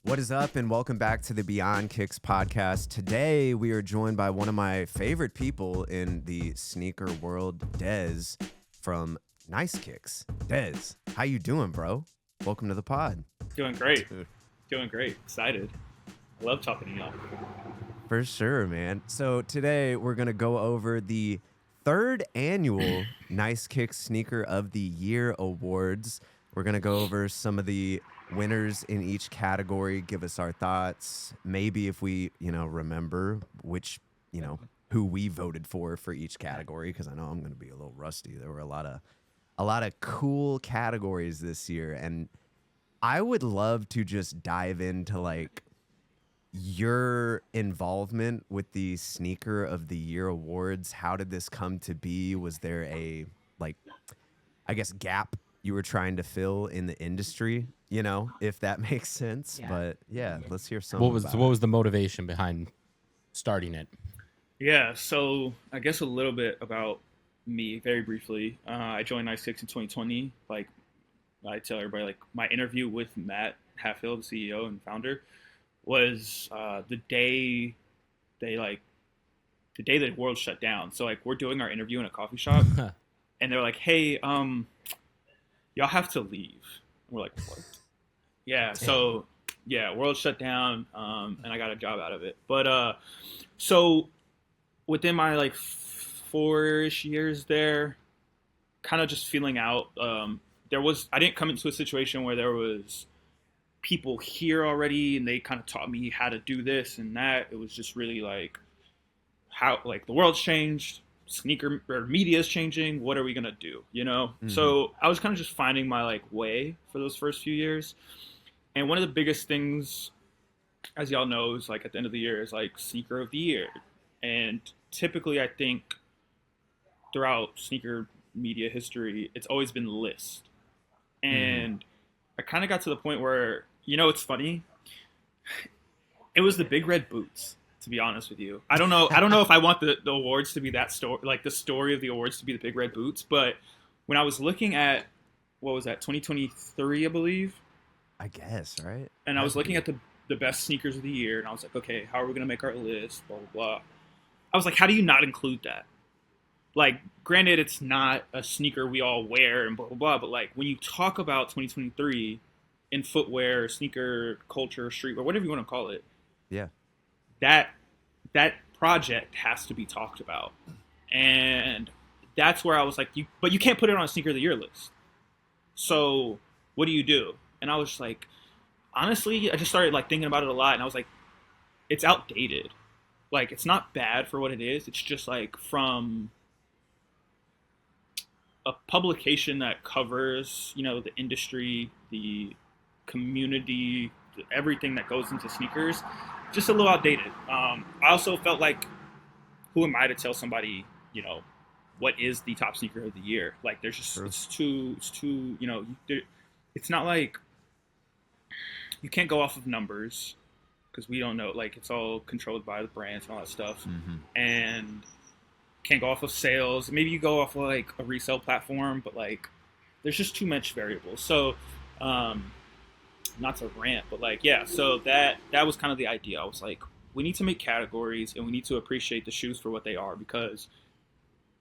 What is up, and welcome back to the WinonaKicks podcast. Today, we are joined by one of my favorite people in the sneaker world, Dez from WinonaKicks. Dez, how you doing, bro? Welcome to the pod. Doing great. Doing great. Excited. I love talking to y'all. For sure, man. So today, we're going to go over the third annual WinonaKicks Sneaker of the Year Awards. We're going to go over some of the winners in each category, give us our thoughts, maybe if we, remember which, who we voted for each category, because I know I'm going to be a little rusty. There were a lot of cool categories this year, and I would love to just dive into like your involvement with the Sneaker of the Year Awards. How did this come to be? Was there a gap you were trying to fill in the industry, if that makes sense? Yeah. But yeah, let's hear some. What was the motivation behind starting it? Yeah, so I guess a little bit about me, very briefly. I joined WinonaKicks in 2020. Like I tell everybody, like my interview with Matt Hatfield, the CEO and founder, was the day the world shut down. So like we're doing our interview in a coffee shop, and they're like, "Hey, y'all have to leave." We're like, "What?" Yeah. Damn. So yeah, world shut down, and I got a job out of it. But so within my like 4-ish years there, kind of just feeling out. I didn't come into a situation where there was people here already, and they kind of taught me how to do this and that. It was just really like how like the world's changed. Sneaker or media is changing. What are we gonna do? Mm-hmm. So I was kind of just finding my like way for those first few years. And one of the biggest things, as y'all know, is like at the end of the year is like Sneaker of the Year. And typically, I think throughout sneaker media history, it's always been list. And I kind of got to the point where it's funny. It was the big red boots. To be honest with you, I don't know if I want the awards to be that story, like the story of the awards to be the big red boots. But when I was looking at, what was that, 2023, I believe? I guess, right? And I was looking at the best sneakers of the year, and I was like, okay, how are we going to make our list, blah, blah, blah. I was like, how do you not include that? Like, granted, it's not a sneaker we all wear and blah, blah, blah, but like when you talk about 2023 in footwear, sneaker culture, streetwear, whatever you want to call it. Yeah. That project has to be talked about. And that's where I was like, but you can't put it on a Sneaker of the Year list. So what do you do? And I was just like, honestly, I just started like thinking about it a lot, and I was like, it's outdated. Like, it's not bad for what it is. It's just like from a publication that covers, the industry, the community, everything that goes into sneakers, just a little outdated. I also felt like, who am I to tell somebody, what is the top sneaker of the year? Like, there's just, it's too, it's not like, you can't go off of numbers because we don't know, like, it's all controlled by the brands and all that stuff. Mm-hmm. And can't go off of sales. Maybe you go off of like a resale platform, but like, there's just too much variables. So, not to rant, but like, yeah, so that was kind of the idea. I was like, we need to make categories, and we need to appreciate the shoes for what they are, because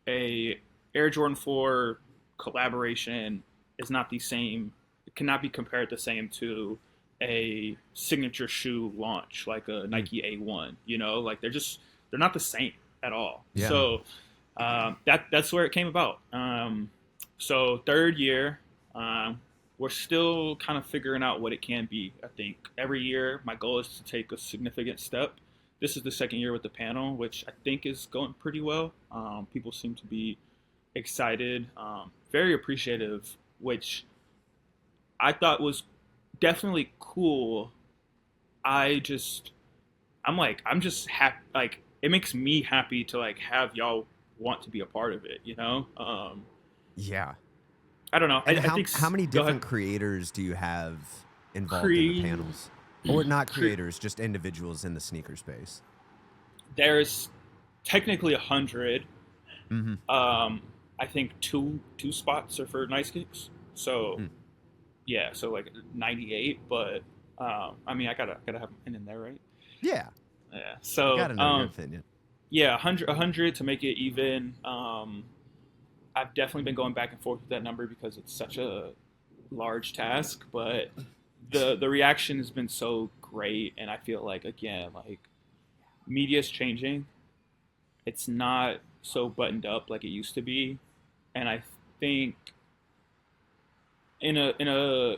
a Air Jordan 4 collaboration is not the same. It cannot be compared the same to a signature shoe launch, like a Nike A1, like they're not the same at all. Yeah. So that's where it came about. So third year, we're still kind of figuring out what it can be. I think every year my goal is to take a significant step. This is the second year with the panel, which I think is going pretty well. People seem to be excited, very appreciative, which I thought was definitely cool. I'm just happy. Like, it makes me happy to like have y'all want to be a part of it, Yeah. I don't know. And I think how many different creators do you have involved in the panels? Or not creators, just individuals in the sneaker space? There's technically 100. Mm-hmm. I think two spots are for WinonaKicks. So, yeah, so like 98. But I mean, I gotta have an opinion there, right? Yeah. Yeah. So Got to know your opinion. yeah, 100 to make it even. I've definitely been going back and forth with that number because it's such a large task, but the reaction has been so great, and I feel like, again, like, media's changing. It's not so buttoned up like it used to be, and I think in an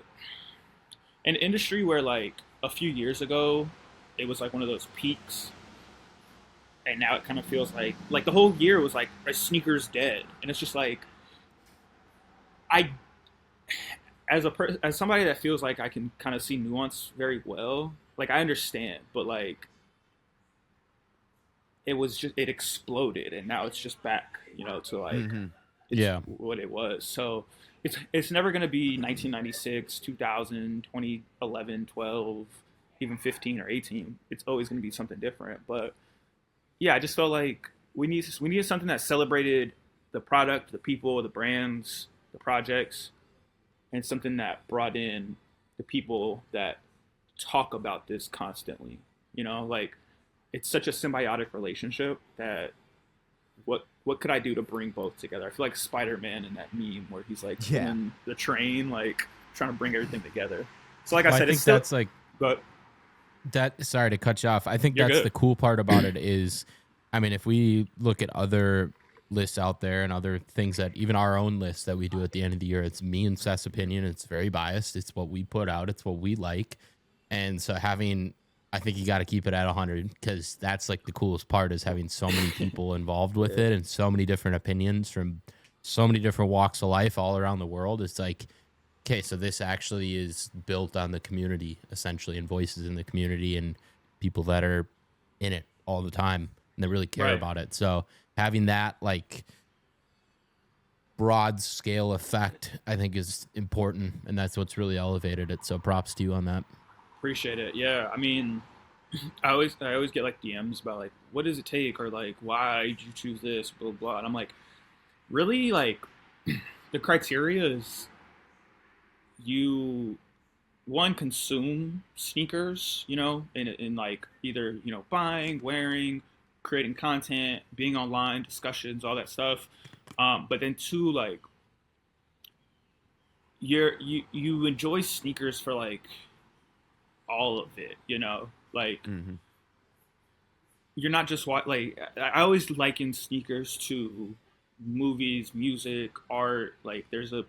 industry where, like, a few years ago it was like one of those peaks, and now it kind of feels like the whole year was like a sneakers dead, and it's just like, I as somebody that feels like I can kind of see nuance very well, like, I understand, but like, it exploded, and now it's just back, to like, it's what it was. So it's never going to be 1996, 2000, 2011, 12, even 15 or 18. It's always going to be something different. But yeah, I just felt like we needed something that celebrated the product, the people, the brands, the projects, and something that brought in the people that talk about this constantly. Like, it's such a symbiotic relationship that what could I do to bring both together? I feel like Spider-Man in that meme where he's like in the train, like, trying to bring everything together. So like I said, it's still, that's like, but that, sorry to cut you off. I think You're that's good. the cool part about it is, I mean, if we look at other lists out there and other things that even our own list that we do at the end of the year, it's me and Seth's opinion. It's very biased. It's what we put out. It's what we like. And so I think you got to keep it at 100 because that's like the coolest part is having so many people involved with it and so many different opinions from so many different walks of life all around the world. It's like, okay, so this actually is built on the community essentially and voices in the community and people that are in it all the time and they really care about it. So having that like broad scale effect, I think is important, and that's what's really elevated it. So props to you on that. Appreciate it. Yeah, I mean, I always get like DMs about like, what does it take, or like, why did you choose this, blah blah. And I'm like, really, like, the criteria is you consume sneakers, in like either buying, wearing, creating content, being online, discussions, all that stuff. But then two, like, you enjoy sneakers for like all of it, like you're not just like, I always liken sneakers to movies, music, art. Like, there's a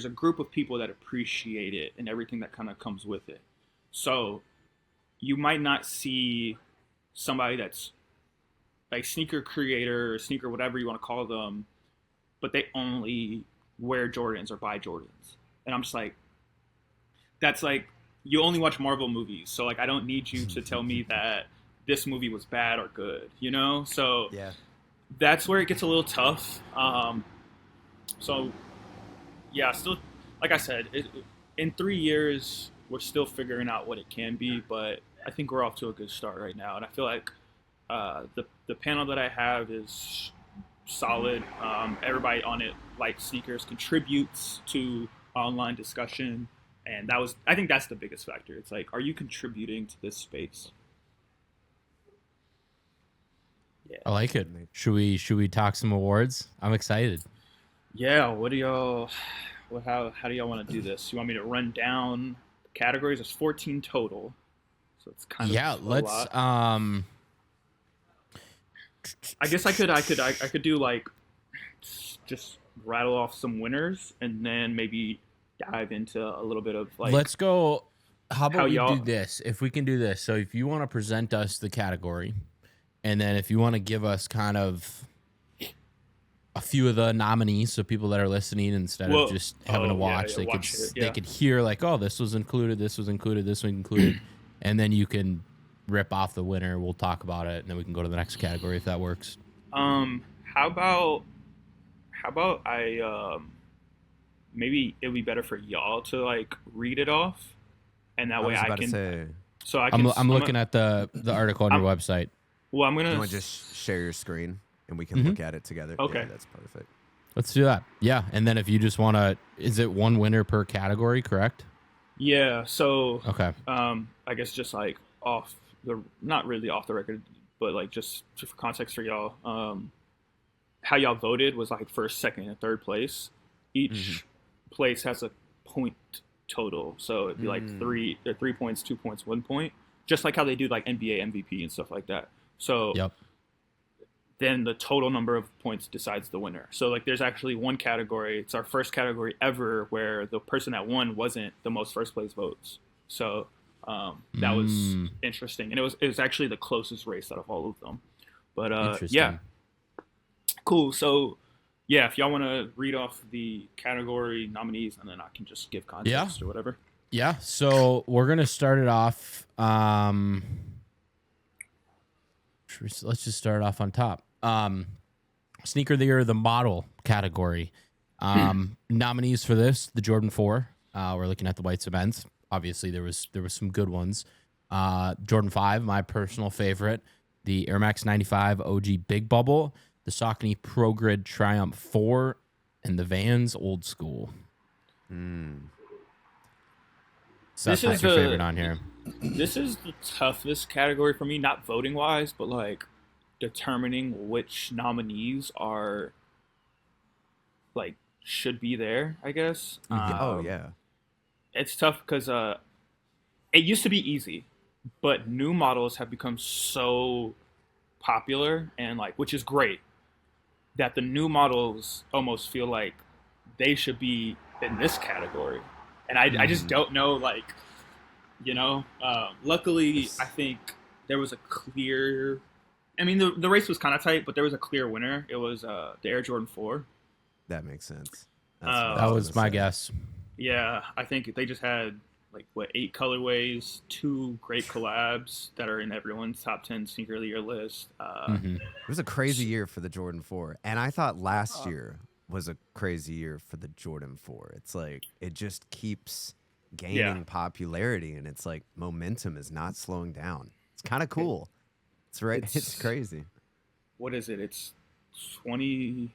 group of people that appreciate it and everything that kind of comes with it. So you might not see somebody that's like sneaker creator or sneaker whatever you want to call them, but they only wear Jordans or buy Jordans, and I'm just like, that's like, you only watch Marvel movies, so like, I don't need you to tell me that this movie was bad or good, So Yeah. that's where it gets a little tough. So yeah, still, like I said, in 3 years, we're still figuring out what it can be, but I think we're off to a good start right now, and I feel like the panel that I have is solid. Everybody on it likes sneakers, contributes to online discussion. And I think that's the biggest factor. It's like, are you contributing to this space? Yeah. I like it. Should we talk some awards? I'm excited. Yeah. What do y'all? How do y'all want to do this? You want me to run down the categories? There's 14 total, so it's kind of let's. lot. I guess I could do like just rattle off some winners and then maybe dive into a little bit of like. Let's go. How about we y'all do this? If we can do this, so if you want to present us the category, and then if you want to give us kind of a few of the nominees, so people that are listening instead of just having to watch, they could hear like, oh, this was included, this was included, this was included, and then you can rip off the winner. We'll talk about it, and then we can go to the next category if that works. How about I maybe it'd be better for y'all to like read it off, and that way I can. So I can. I'm looking at the article on your website. Well, I'm gonna. You want to just share your screen and we can look at it together? Okay, yeah, that's perfect. Let's do that. Yeah, and then if you just want to, is it one winner per category? Correct? Yeah, so Okay. I guess just like off the not really off the record, but like just for context for y'all, how y'all voted was like first, second, and third place. Each place has a point total, so it'd be like Mm. 3 points, 2 points, 1 point, just like how they do like NBA MVP and stuff like that. So Yep. then the total number of points decides the winner. So like there's actually one category, it's our first category ever where the person that won wasn't the most first place votes. So that was interesting, and it was actually the closest race out of all of them. But Interesting. yeah, cool. So yeah, if y'all want to read off the category nominees, and then I can just give context or whatever. Yeah. So we're gonna start it off. Let's just start off on top. Sneaker of the Year, the model category. Nominees for this: the Jordan 4. We're looking at the white cements. Obviously, there was some good ones. Jordan 5, my personal favorite. The Air Max 95 OG Big Bubble. The Saucony Pro Grid Triumph 4. And the Vans Old School. So This that's is your the- favorite on here. This is the toughest category for me, not voting wise, but like determining which nominees are like should be there, I guess. Oh yeah. It's tough because it used to be easy, but new models have become so popular and like, which is great, that the new models almost feel like they should be in this category, and I just don't know, like, you know. Luckily, I think there was a clear. I mean, the race was kind of tight, but there was a clear winner. It was the Air Jordan 4. That makes sense. That was my guess. Yeah, I think they just had like 8 colorways, 2 great collabs that are in everyone's top 10 sneaker of the year list. It was a crazy year for the Jordan 4, and I thought last year was a crazy year for the Jordan 4. It's like it just keeps gaining popularity, and it's like momentum is not slowing down. It's kind of cool. It's right. It's crazy. What is it? It's 26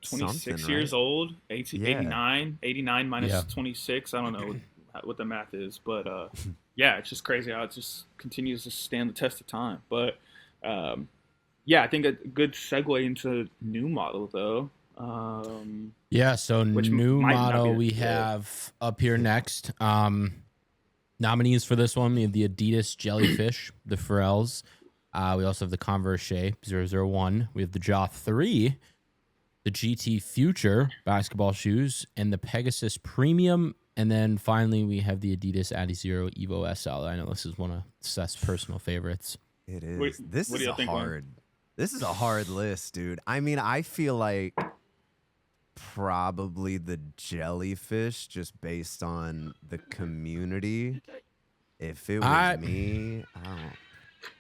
Something, years right? old. 18, Yeah. 89 minus 26. I don't know what the math is, but yeah, it's just crazy how it just continues to stand the test of time. But yeah, I think a good segue into new model though. Yeah, so Which new might not model be- we yeah. have up here next. Nominees for this one, we have the Adidas Jellyfish, the Pharrells. We also have the Converse Shea 001. We have the Jaw 3, the GT Future basketball shoes, and the Pegasus Premium. And then finally, we have the Adidas Adizero Evo SL. I know this is one of Seth's personal favorites. It is. What- This what do is y'all a think, Juan? hard. This is a hard list, dude. I mean, I feel like probably the jellyfish, just based on the community. If it was me,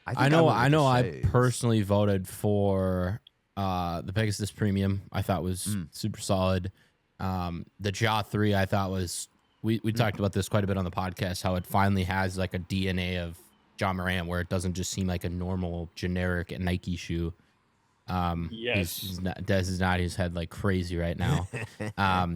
I don't. I know. I Shays. personally voted for the Pegasus Premium. I thought was super solid. The Jaw 3, I thought was. We talked about this quite a bit on the podcast. How it finally has like a DNA of John Moran, where it doesn't just seem like a normal generic Nike shoe. Yes. Dez is nodding his head like crazy right now.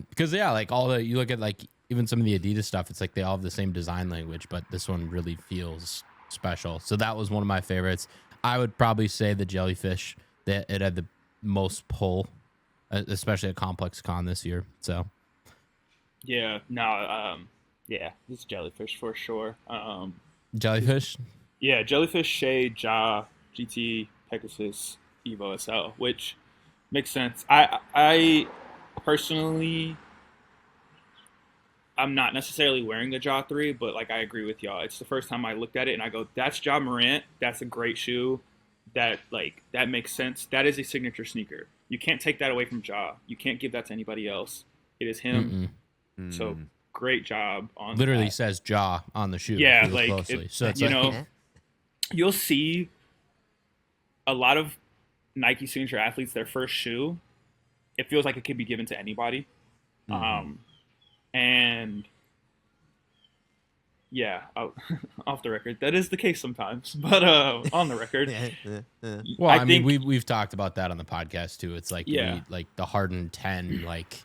Because yeah, like you look at like even some of the Adidas stuff, it's like they all have the same design language, but this one really feels special. So that was one of my favorites. I would probably say the Jellyfish, that it had the most pull, especially at Complex Con this year. So Yeah, no, yeah, this jellyfish for sure. Jellyfish. Yeah, jellyfish, Shea, Jaw, GT, Pegasus, Evo SL, which makes sense. I personally, I'm not necessarily wearing the Jaw 3, but like I agree with y'all. It's the first time I looked at it and I go, that's Ja Morant. That's a great shoe. That makes sense. That is a signature sneaker. You can't take that away from Ja. You can't give that to anybody else. It is him. So great job on Literally that. says Jaw on the shoe. Yeah, if you look like closely. it, So it's you like, know, you'll see a lot of Nike signature athletes, their first shoe, it feels like it could be given to anybody. And yeah, off the record, that is the case sometimes. But on the record, well, I I mean, think- we've talked about that on the podcast too. It's like Yeah. like the Harden 10, like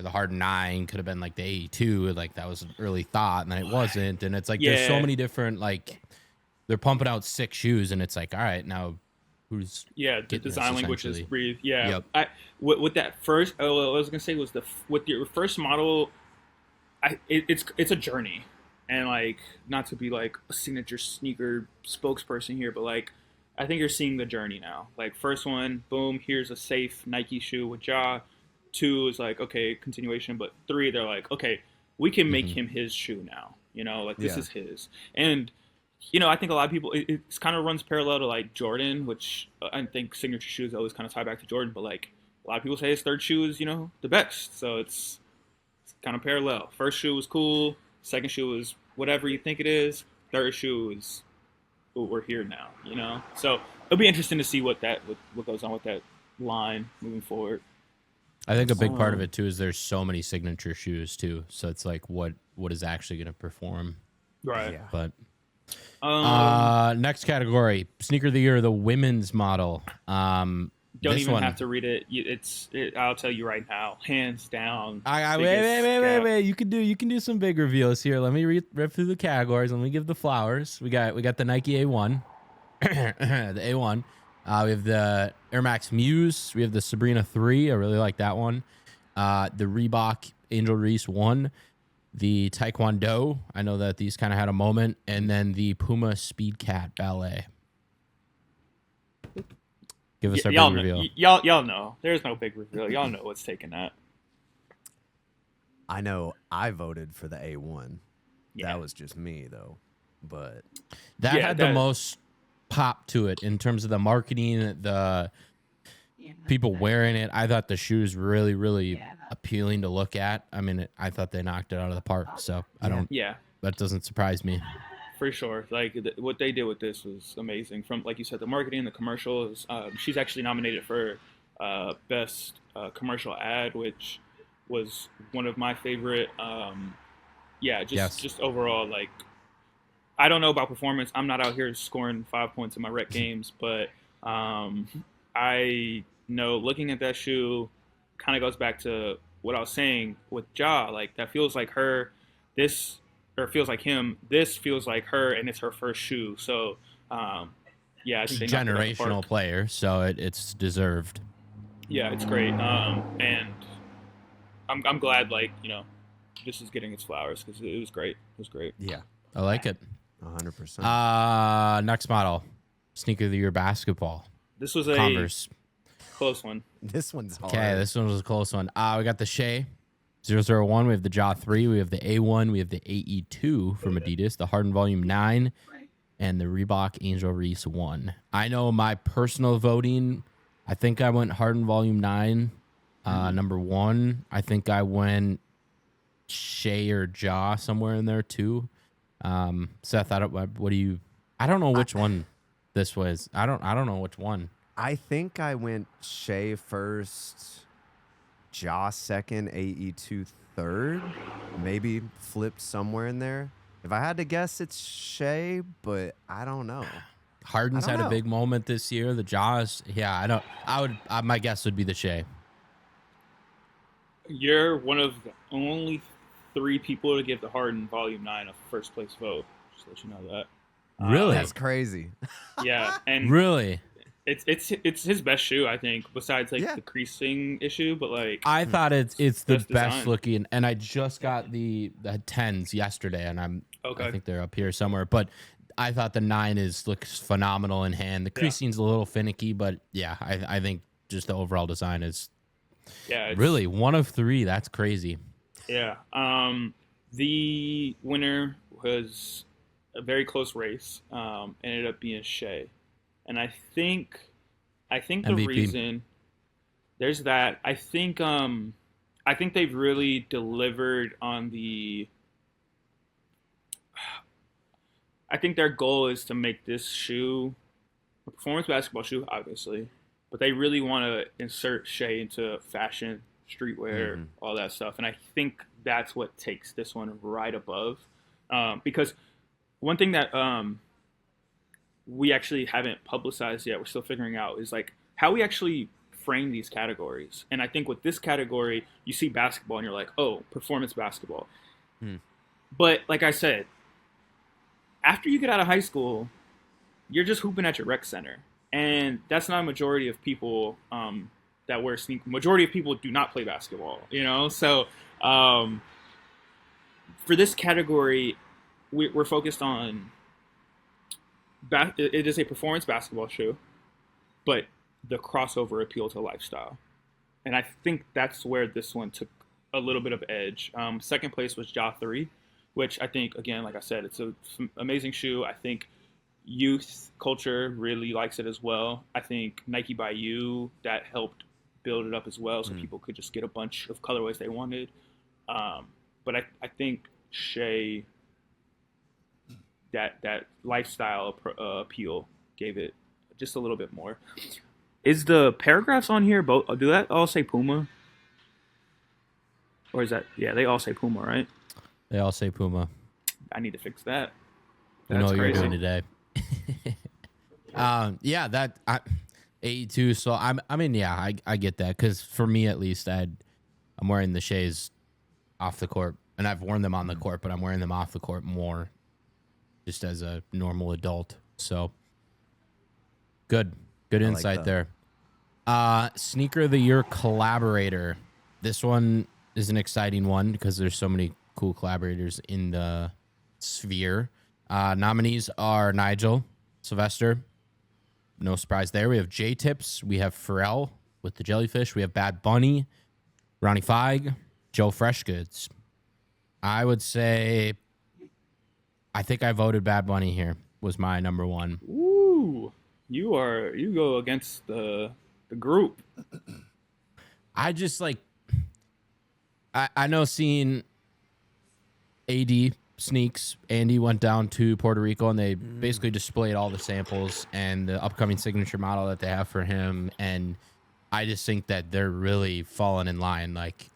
or the Harden 9 could have been like the 82. Like that was an early thought, and then it wasn't. And it's like there's so many different, like they're pumping out 6 shoes, and it's like, all right, now who's the getting design this, language is essentially? breathe. Yeah. Yep. With that first, what I was gonna say was with your first model, it's a journey, and like not to be like a signature sneaker spokesperson here, but like I think you're seeing the journey now. Like first one, boom, here's a safe Nike shoe with Ja. 2 is like, okay, continuation, but 3 they're like, okay, we can make him his shoe now. You know, like this is his. And you know, I think a lot of people it kind of runs parallel to like Jordan, which I think signature shoes always kind of tie back to Jordan, but like a lot of people say his third shoe is, you know, the best. So it's kind of parallel. First shoe was cool, second shoe is whatever you think it is, third shoe is we're here now, you know. So it'll be interesting to see what goes on with that line moving forward. I think a big part of it too is there's so many signature shoes too, so it's like what is actually going to perform, right? Yeah. But next category, sneaker of the year, the women's model. Don't even have to read it. I'll tell you right now, hands down. Wait. You can do some big reveals here. Let me rip through the categories. Let me give the flowers. We got the Nike A1, the A1. We have the Air Max Muse. We have the Sabrina 3. I really like that one. The Reebok Angel Reese 1. The Taekwondo. I know that these kind of had a moment. And then the Puma Speed Cat Ballet. Give us our big reveal. Y'all know. There's no big reveal. Y'all know what's taking that. I know I voted for the A1. Yeah. That was just me, though. But that had the most pop to it in terms of the marketing, the people wearing it. I thought the shoes really, really appealing to look at. I mean, I thought they knocked it out of the park. So that doesn't surprise me. For sure. Like what they did with this was amazing. From, like you said, the marketing, the commercials. She's actually nominated for best commercial ad, which was one of my favorite. Just overall, like, I don't know about performance. I'm not out here scoring 5 points in my rec games, but I know looking at that shoe kind of goes back to what I was saying with Ja. Like that feels like her. Or feels like him. This feels like her, and it's her first shoe. So, I think she's a generational player, so it's deserved. Yeah, it's great, and I'm glad, like, you know, this is getting its flowers because it was great. It was great. Yeah, I like it. 100%. Next model, sneaker of the year basketball. This was Converse. Close one. This one's hard. Okay, this one was a close one. We got the Shea 001. We have the Ja 3. We have the A1. We have the AE2 from Adidas. The Harden Volume 9. And the Reebok Angel Reese 1. I know my personal voting, I think I went Harden Volume 9, number 1. I think I went Shea or Ja somewhere in there too. Seth, I don't know which one this was. I don't know which one. I think I went Shea first, Ja second, AE2 third, maybe flipped somewhere in there. If I had to guess, it's Shea, but I don't know. Harden's had a big moment this year. The Ja's, my guess would be the Shea. You're one of the only 3 people to give the Harden Volume 9 a first place vote. Just to let you know that. Really? That's crazy. Yeah, and really, it's his best shoe, I think, besides like the creasing issue. But like, I thought it's the best design. looking, and I just got the 10s yesterday, and I think they're up here somewhere. But I thought the 9 looks phenomenal in hand. The creasing's a little finicky, but yeah, I think just the overall design is really 1 of 3. That's crazy. Yeah. The winner was a very close race. Ended up being Shea. And I think the MVP. reason there's that. I think they've really delivered on the. I think their goal is to make this shoe a performance basketball shoe, obviously, but they really want to insert Shea into fashion, streetwear, all that stuff. And I think that's what takes this one right above, because one thing that we actually haven't publicized yet, we're still figuring out, is like how we actually frame these categories. And I think with this category, you see basketball and you're like, oh, performance basketball. But like I said, after you get out of high school, you're just hooping at your rec center. And that's not a majority of people that wear sneakers. Majority of people do not play basketball, you know? So for this category, we're focused on, it is a performance basketball shoe, but the crossover appeal to lifestyle. And I think that's where this one took a little bit of edge. Second place was Ja 3, which I think, again, like I said, it's an amazing shoe. I think youth culture really likes it as well. I think Nike by You, that helped build it up as well, so people could just get a bunch of colorways they wanted. But I think Shea, that lifestyle appeal gave it just a little bit more. Is the paragraphs on here, both, do that all say Puma? Or is that, yeah, they all say Puma, right? They all say Puma. I need to fix that. You know what you're doing today. Yeah, that 82. So I mean, yeah, I get that, because for me at least, I'm wearing the Shays off the court, and I've worn them on the court, but I'm wearing them off the court more, just as a normal adult. So good insight like there. Sneaker of the Year Collaborator. This one is an exciting one because there's so many cool collaborators in the sphere. Nominees are Nigel, Sylvester. No surprise there. We have J-Tips. We have Pharrell with the jellyfish. We have Bad Bunny, Ronnie Feig, Joe Freshgoods. I would say, I think I voted Bad Bunny here. Was my number one. Ooh, you go against the group. I just like, I know seeing AD sneaks, Andy went down to Puerto Rico and they basically displayed all the samples and the upcoming signature model that they have for him. And I just think that they're really falling in line. Like,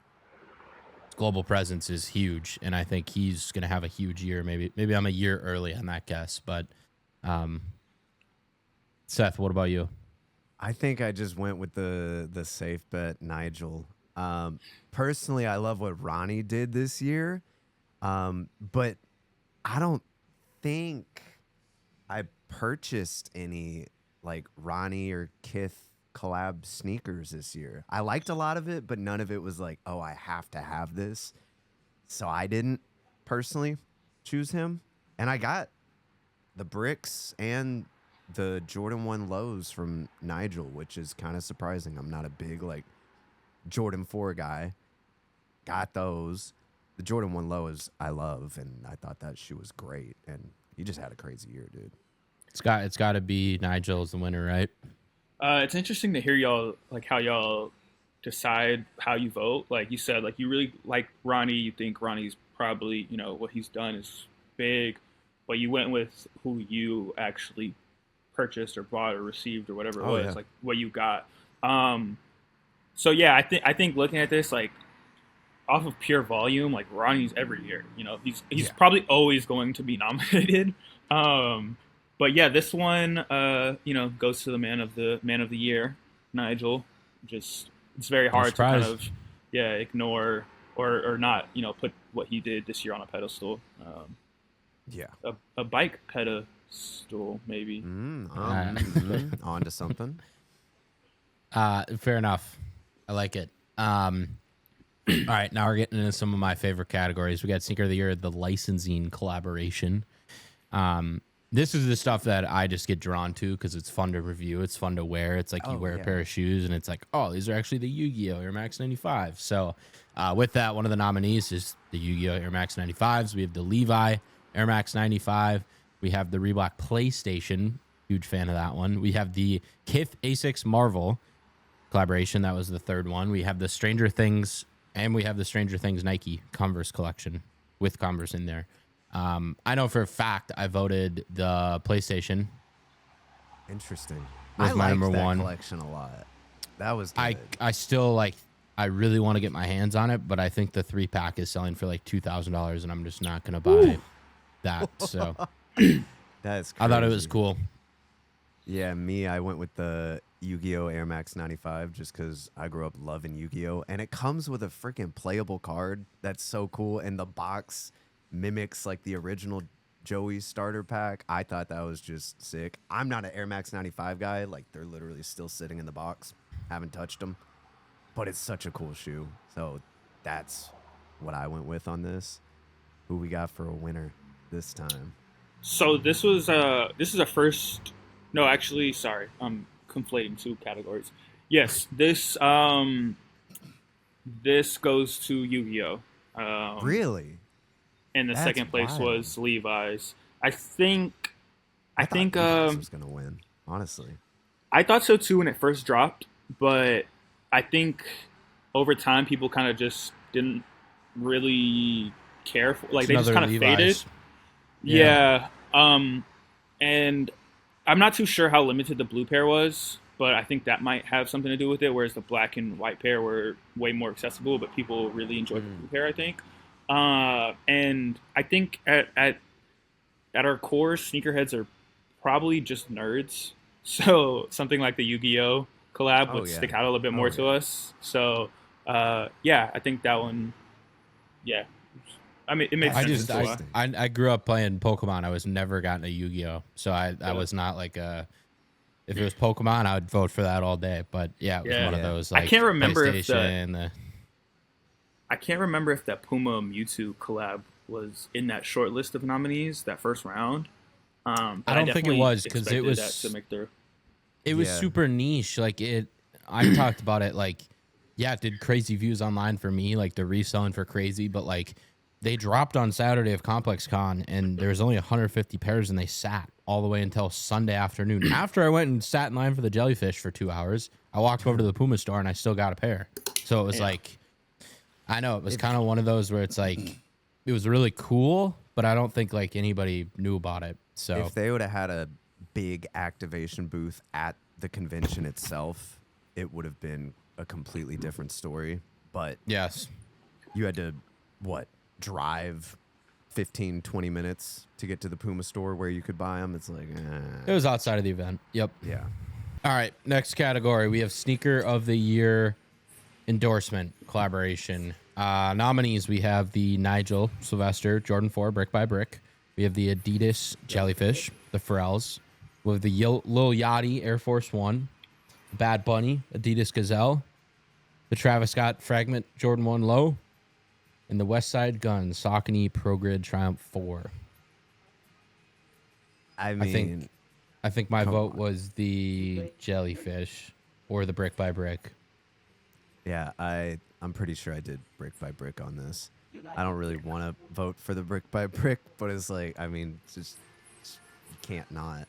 global presence is huge, and I think he's going to have a huge year. Maybe I'm a year early on that guess, but Seth, what about you? I think I just went with the safe bet, Nigel. Personally, I love what Ronnie did this year, but I don't think I purchased any like Ronnie or Kith collab sneakers this year. I liked a lot of it, but none of it was like, oh, I have to have this. So I didn't personally choose him. And I got the bricks and the Jordan 1 lows from Nigel, which is kind of surprising. I'm not a big like Jordan 4 guy. Got those. The Jordan 1 low is I love, and I thought that shoe was great. And he just had a crazy year, dude. It's got to be Nigel as the winner, right? It's interesting to hear y'all, like, how y'all decide how you vote. Like you said, like, you really like Ronnie. You think Ronnie's probably, you know, what he's done is big, but you went with who you actually purchased or bought or received or whatever it was, yeah. like what you got. So yeah, I think looking at this, like, off of pure volume, like, Ronnie's every year, you know, he's probably always going to be nominated. But yeah, this one, you know, goes to the man of the year, Nigel. Just, it's very hard to kind of, ignore or not, you know, put what he did this year on a pedestal. A bike pedestal, maybe. On to something. Fair enough. I like it. All right, now we're getting into some of my favorite categories. We got Sneaker of the Year, the licensing collaboration. This is the stuff that I just get drawn to because it's fun to review. It's fun to wear. It's like you wear a pair of shoes and it's like, oh, these are actually the Yu-Gi-Oh! Air Max 95. So with that, one of the nominees is the Yu-Gi-Oh! Air Max 95s. We have the Levi Air Max 95. We have the Reebok PlayStation. Huge fan of that one. We have the Kith A6 Marvel collaboration. That was the third one. We have the Stranger Things, and we have the Stranger Things Nike Converse collection with Converse in there. I know for a fact I voted the PlayStation. Interesting. Was I my liked number that one collection a lot. That was good. I still like. I really want to get my hands on it, but I think the 3-pack is selling for like $2,000, and I'm just not gonna buy that. So That's crazy. I thought it was cool. Yeah, I went with the Yu-Gi-Oh! Air Max 95 just because I grew up loving Yu-Gi-Oh! And it comes with a freaking playable card that's so cool. And the box mimics like the original Joey starter pack. I thought that was just sick. I'm not an Air Max 95 guy. Like, they're literally still sitting in the box. Haven't touched them. But it's such a cool shoe. So that's what I went with on this. Who we got for a winner this time? So this is a first. No, actually, sorry, I'm conflating two categories. Yes, this goes to Yu-Gi-Oh. Really? And the That's second place wild. was Levi's. I think Levi's was gonna win. Honestly, I thought so too when it first dropped, but I think over time people kind of just didn't really care for, like, It's they just another kind of Levi's. faded. Yeah. And I'm not too sure how limited the blue pair was, but I think that might have something to do with it. Whereas the black and white pair were way more accessible, but people really enjoyed the blue pair, I think. And I think at our core, sneakerheads are probably just nerds. So something like the Yu-Gi-Oh! Collab would stick out a little bit more to us. So yeah, I think that one. Yeah, I mean, it made sense. I grew up playing Pokemon. I was never gotten a Yu-Gi-Oh, so I was not like a. If it was Pokemon, I would vote for that all day. But yeah, it was one of those. Like, I can't remember if PlayStation, I can't remember if that Puma Mewtwo collab was in that short list of nominees, that first round. I don't think it was, because it was to make their. It was super niche. Like, I talked about it. Like, yeah, it did crazy views online for me. Like, they're reselling for crazy, but like, they dropped on Saturday of Complex Con, and there was only 150 pairs, and they sat all the way until Sunday afternoon. After I went and sat in line for the jellyfish for 2 hours, I walked over to the Puma store, and I still got a pair. So it was like, I know, it was kind of one of those where it's like, it was really cool, but I don't think like anybody knew about it. So if they would have had a big activation booth at the convention itself, it would have been a completely different story. But yes, you had to, drive 15, 20 minutes to get to the Puma store where you could buy them. It's like, it was outside of the event. Yep. Yeah. All right, next category. We have Sneaker of the Year Endorsement Collaboration. Nominees, we have the Nigel Sylvester Jordan 4 Brick by Brick. We have the Adidas Jellyfish, the Pharrells. We have the Lil Yachty Air Force One, the Bad Bunny Adidas Gazelle, the Travis Scott Fragment Jordan 1 Low, and the West Side Gun Saucony Pro Grid Triumph 4. I mean, I think my vote was the Jellyfish or the Brick by Brick. Yeah, I'm pretty sure I did brick by brick on this. I don't really want to vote for the brick by brick, but it's like, I mean, just you can't not,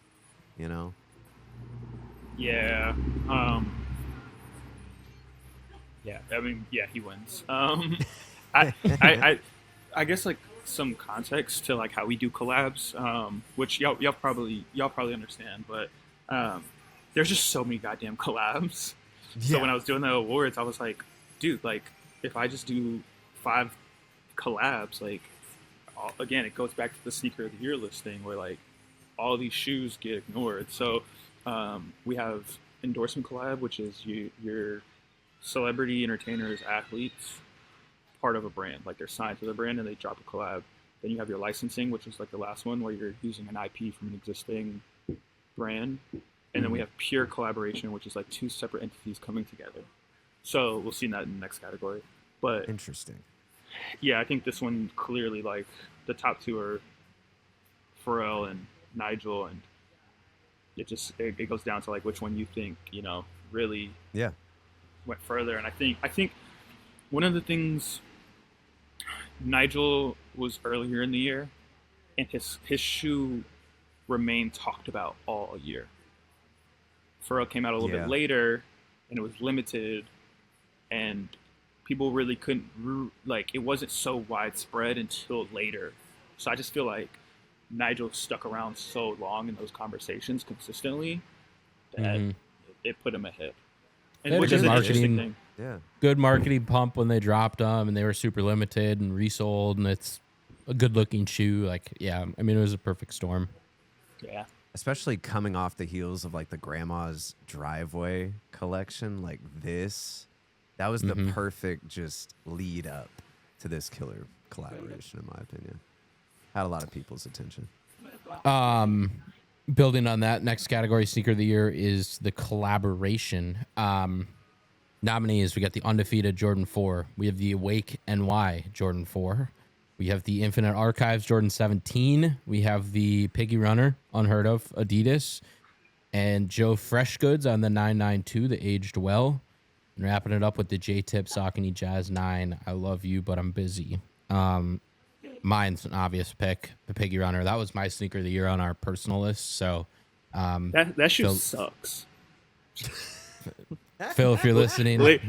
you know? Yeah. Yeah. I mean, yeah, he wins. I guess like some context to like how we do collabs, which y'all probably understand, but there's just so many goddamn collabs. So when I was doing the awards, I was like, dude, like if I just do 5 collabs, like again, it goes back to the sneaker of the year listing where like all these shoes get ignored. So we have Endorsement Collab, which is your celebrity entertainers, athletes, part of a brand, like they're signed to the brand and they drop a collab. Then you have your licensing, which is like the last one where you're using an IP from an existing brand. And then we have pure collaboration, which is like 2 separate entities coming together. So we'll see that in the next category. But Interesting. yeah, I think this one clearly, like the top 2 are Pharrell and Nigel, and it goes down to like which one you think, you know, really went further. And I think one of the things, Nigel was earlier in the year, and his shoe remained talked about all year. Pharrell came out a little bit later, and it was limited, and people really couldn't, like, it wasn't so widespread until later. So I just feel like Nigel stuck around so long in those conversations consistently that it put him ahead. And which is an interesting thing. Yeah. Good marketing pump when they dropped them, and they were super limited and resold, and it's a good looking shoe. Like, yeah, I mean, it was a perfect storm. Yeah. especially coming off the heels of like the grandma's driveway collection, like this, that was the perfect just lead up to this killer collaboration, in my opinion. Had a lot of people's attention. Building on that, next category, sneaker of the year, is the collaboration. Nominees, we got the undefeated Jordan 4. We have the Awake NY Jordan 4. We have the Infinite Archives Jordan 17. We have the Piggy Runner, unheard of, Adidas. And Joe Freshgoods on the 992, the Aged Well. And wrapping it up with the J-Tip Saucony Jazz 9. I love you, but I'm busy. Mine's an obvious pick, the Piggy Runner. That was my sneaker of the year on our personal list. So that shoe sucks. Phil, if you're listening, leave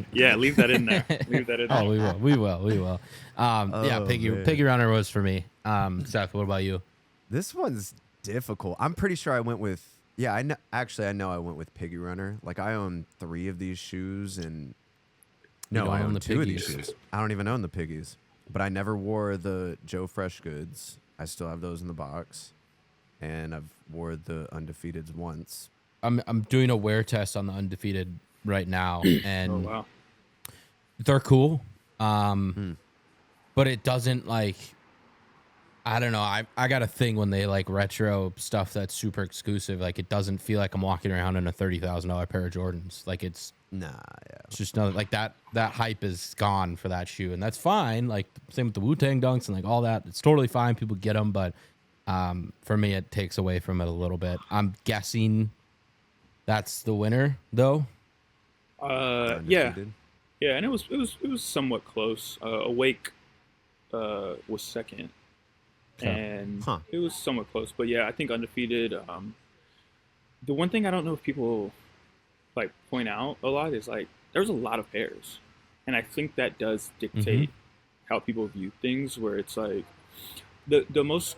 that in there. Leave that in there. Oh, we will. Piggy Runner was for me. Seth, what about you? This one's difficult. I'm pretty sure I went with. Yeah, I know. Actually, I know I went with Piggy Runner. Like I own 3 of these shoes, and no, I own the 2 of these shoes. I don't even own the Piggies, but I never wore the Joe Freshgoods. I still have those in the box, and I've wore the Undefeateds once. I'm doing a wear test on the Undefeated right now, and Oh wow. they're cool. But it doesn't like. I don't know. I got a thing when they like retro stuff that's super exclusive. Like it doesn't feel like I'm walking around in a $30,000 pair of Jordans. Like it's it's just not like that. That hype is gone for that shoe, and that's fine. Like same with the Wu-Tang Dunks and like all that. It's totally fine. People get them, but for me, it takes away from it a little bit. I'm guessing that's the winner, though. Yeah, and it was somewhat close. Awake was second. And it was somewhat close, but yeah, I think Undefeated. The one thing I don't know if people like point out a lot is like there's a lot of pairs, and I think that does dictate how people view things. Where it's like the most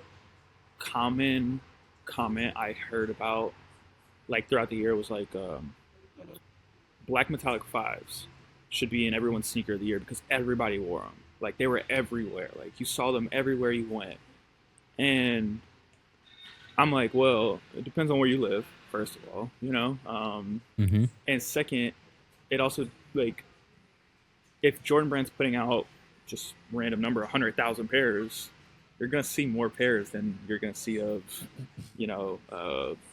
common comment I heard about like throughout the year was like black metallic 5s should be in everyone's sneaker of the year because everybody wore them. Like they were everywhere. Like you saw them everywhere you went. And I'm like, well, it depends on where you live, first of all, you know? And second, it also, like, if Jordan Brand's putting out just random number, 100,000 pairs, you're going to see more pairs than you're going to see of, you know,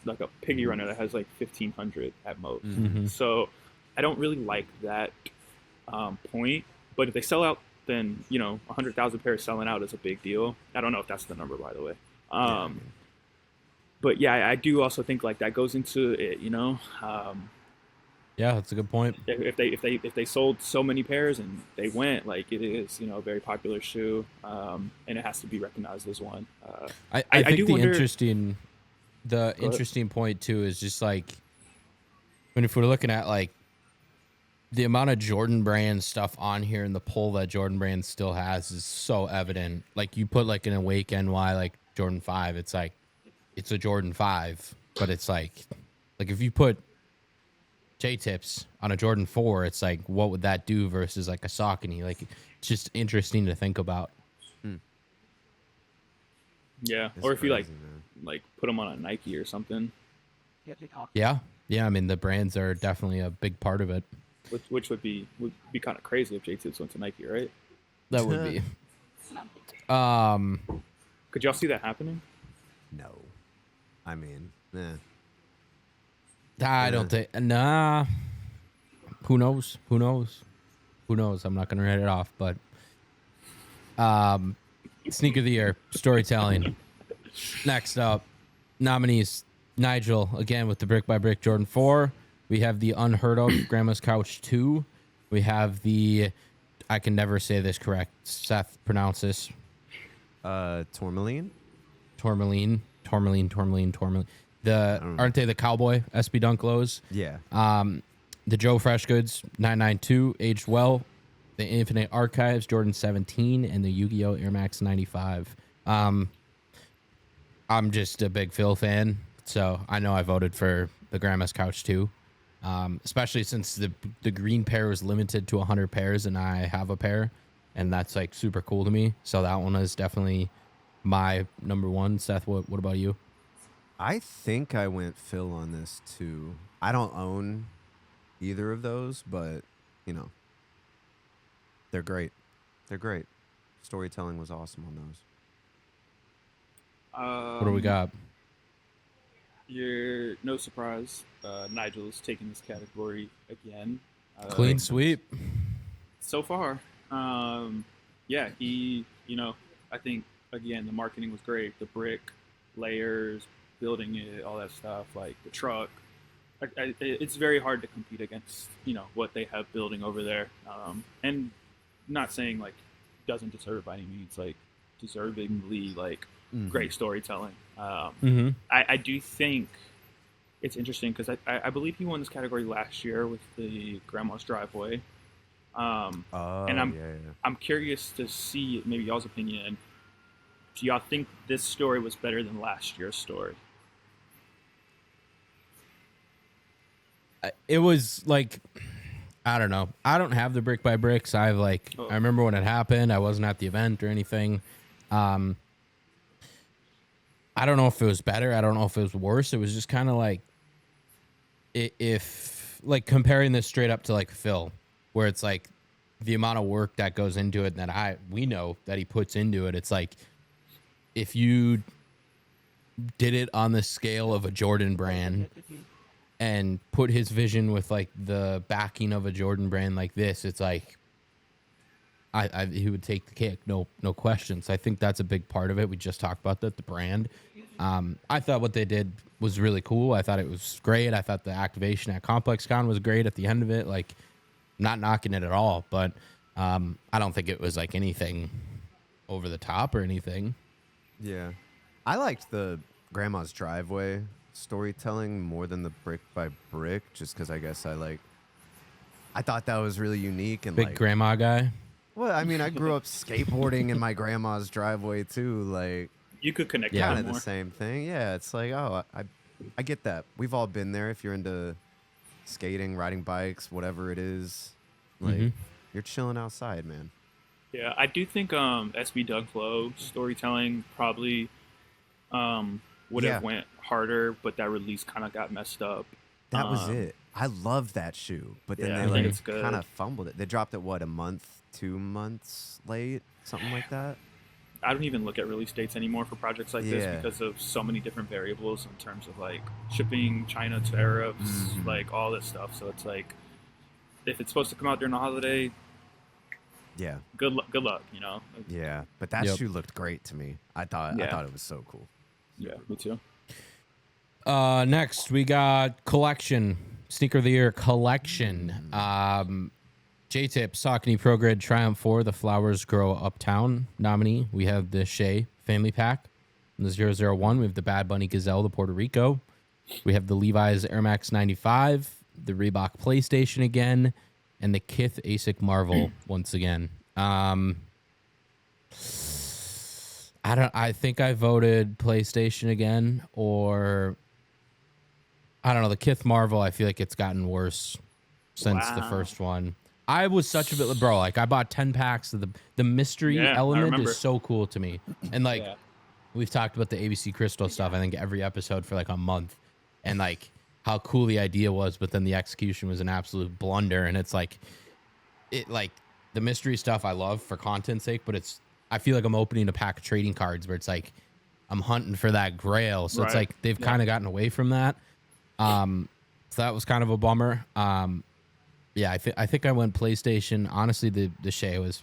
like a Piggy Runner that has like 1,500 at most. So I don't really like that point. But if they sell out, then, you know, 100,000 pairs selling out is a big deal. I don't know if that's the number, by the way. But yeah, I do also think like that goes into it, you know. Yeah, that's a good point. If they sold so many pairs and they went, like it is, you know, a very popular shoe, and it has to be recognized as one. I think the interesting point too is just like if we're looking at like the amount of Jordan Brand stuff on here and the pull that Jordan Brand still has is so evident. Like you put like an Awake NY like Jordan 5, it's like it's a Jordan 5, but it's like if you put J-tips on a Jordan 4, it's like what would that do versus like a Saucony? Like it's just interesting to think about. Yeah, or if you like put them on a Nike or something. Yeah. I mean the brands are definitely a big part of it. Which would be kind of crazy if J-tips went to Nike, right? That would be. Could y'all see that happening? No. I mean, I don't think. Nah. Who knows? I'm not gonna write it off, but sneaker of the year, storytelling. Next up, nominees: Nigel again with the Brick by Brick Jordan 4. We have the unheard of Grandma's Couch 2. We have the, I can never say this correct. Seth, pronounce this. Tourmaline. Aren't they the cowboy SB Dunk lows? Yeah. The Joe Freshgoods 992 aged well. The Infinite Archives Jordan 17 and the Yu-Gi-Oh Air Max 95. I'm just a big Phil fan, so I know I voted for the Grandma's Couch 2. Especially since the green pair was limited to 100 pairs and I have a pair, and that's like super cool to me. So that one is definitely my number one. Seth, what about you? I think I went Phil on this too. I don't own either of those, but you know, they're great. They're great. Storytelling was awesome on those. What do we got? You're no surprise. Nigel's taking this category again. Clean sweep. So far. Yeah, I think again the marketing was great. The brick layers, building it, all that stuff, like the truck. It's very hard to compete against what they have building over there. And not saying like doesn't deserve by any means, like deservingly like great storytelling. I do think it's interesting because I believe he won this category last year with the Grandma's Driveway. And I'm curious to see maybe y'all's opinion. Do y'all think this story was better than last year's story? It was like, I don't know. I don't have the brick by bricks. I remember when it happened. I wasn't at the event or anything. I don't know if it was better. I don't know if it was worse. It was just kind of like, if like comparing this straight up to like Phil, where it's like the amount of work that goes into it that we know that he puts into it. It's like, if you did it on the scale of a Jordan brand and put his vision with like the backing of a Jordan brand like this, it's like he would take the cake, no questions. I think that's a big part of it. We just talked about that, the brand. I thought what they did was really cool. I thought it was great. I thought the activation at ComplexCon was great at the end of it. Like, not knocking it at all, but I don't think it was like anything over the top or anything. Yeah, I liked the Grandma's Driveway storytelling more than the brick by brick, just because I guess I thought that was really unique and big grandma guy. Well, I mean, I grew up skateboarding in my grandma's driveway too. Like, you could connect. Kind of the same thing. Yeah, it's like, oh, I get that. We've all been there. If you're into skating, riding bikes, whatever it is, like you're chilling outside, man. Yeah, I do think SB Doug Flow storytelling probably would have went harder, but that release kind of got messed up. That was it. I love that shoe, but then they kind of fumbled it. They dropped it, what, a month, 2 months late, something like that? I don't even look at release dates anymore for projects like this because of so many different variables in terms of like shipping, China tariffs, like all this stuff. So it's like, if it's supposed to come out during the holiday, good luck, Yeah, but that shoe looked great to me. I thought it was so cool. Yeah, me too. Next we got collection, sneaker of the year collection. J-Tip, Saucony Pro Grid Triumph 4, the Flowers Grow Uptown nominee. We have the Shea Family Pack. In the 001, we have the Bad Bunny Gazelle, the Puerto Rico. We have the Levi's Air Max 95, the Reebok PlayStation again, and the Kith ASIC Marvel once again. I think I voted PlayStation again, or I don't know. The Kith Marvel, I feel like it's gotten worse since the first one. I was such a bit, bro. Like, I bought 10 packs of the mystery element is so cool to me. And like, we've talked about the ABC Crystal stuff, I think every episode for like a month, and like how cool the idea was, but then the execution was an absolute blunder. And it's like, the mystery stuff I love for content's sake, but I feel like I'm opening a pack of trading cards where it's like, I'm hunting for that grail. So it's like, they've kind of gotten away from that. So that was kind of a bummer. Yeah, I think I went PlayStation. Honestly, the Shea was,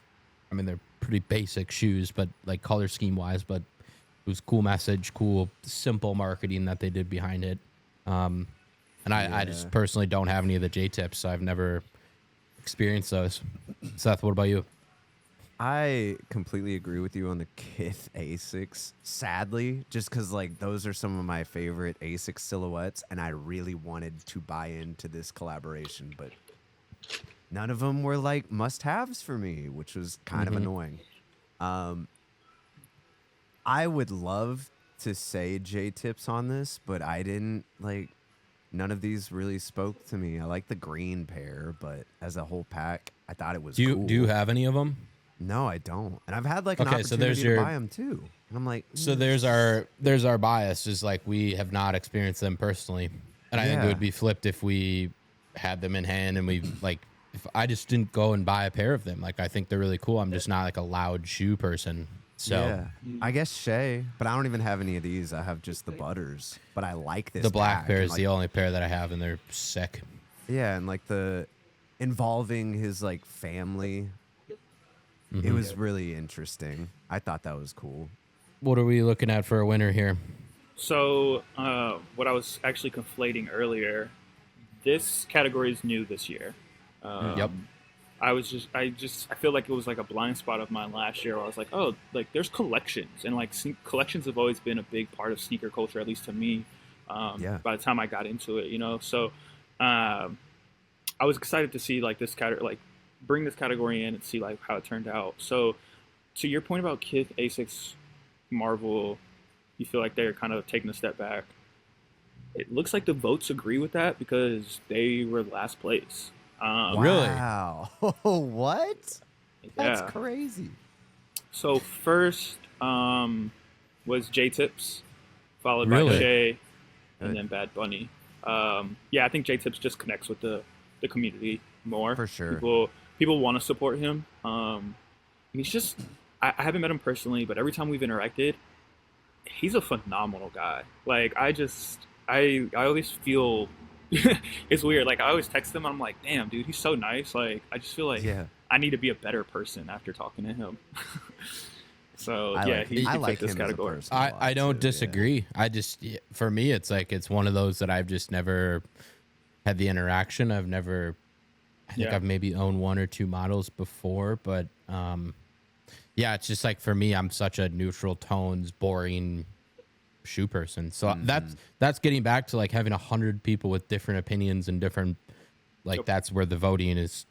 I mean, they're pretty basic shoes, but like color scheme wise, but it was cool message, cool, simple marketing that they did behind it. And I just personally don't have any of the J-Tips, so I've never experienced those. Seth, what about you? I completely agree with you on the Kith ASICs, sadly, just because like those are some of my favorite ASIC silhouettes, and I really wanted to buy into this collaboration, but none of them were like must-haves for me, which was kind of annoying. I would love to say J-Tips on this, but I didn't like. None of these really spoke to me. I like the green pair, but as a whole pack, I thought it was cool. Do you have any of them? No, I don't. And I've had like an Okay, so opportunity there's to your- buy them too. And I'm like, So there's our bias is like we have not experienced them personally, and I think it Yeah. would be flipped if we had them in hand and we like if I just didn't go and buy a pair of them. Like I think they're really cool. I'm just not like a loud shoe person. So yeah, I guess Shay, but I don't even have any of these. I have just the butters, but I like this. the black pack, pair and, is like, the only pair that I have, and they're sick. Yeah, and like the involving his like family. Mm-hmm. It was really interesting. I thought that was cool. What are we looking at for a winner here? So what I was actually conflating earlier, this category is new this year. Yep. I feel like it was like a blind spot of mine last year where I was like, oh, like there's collections, and like collections have always been a big part of sneaker culture, at least to me. Yeah. By the time I got into it, so I was excited to see like this category, like bring this category in and see like how it turned out. So to your point about Kith, Asics, Marvel, you feel like they're kind of taking a step back. It looks like the votes agree with that because they were last place. Really? Wow. What? That's Yeah. crazy. So first was J-Tips, followed by Really? Shay, and Good. then Bad Bunny. I think J-Tips just connects with the community more. For sure. People want to support him. He's just, I haven't met him personally, but every time we've interacted, he's a phenomenal guy. Like, I always feel, it's weird. Like, I always text him, and I'm like, damn, dude, he's so nice. Like, I just feel like Yeah. I need to be a better person after talking to him. So, I yeah, like, he I fit like this him as a category. person a lot, I don't too, yeah. disagree. I just for me it's like it's one of those that I've just never had the interaction. I think Yeah. I've maybe owned one or two models before, but yeah, it's just like for me I'm such a neutral tones, boring shoe person. So that's getting back to like having 100 people with different opinions and different like Yep. that's where the voting is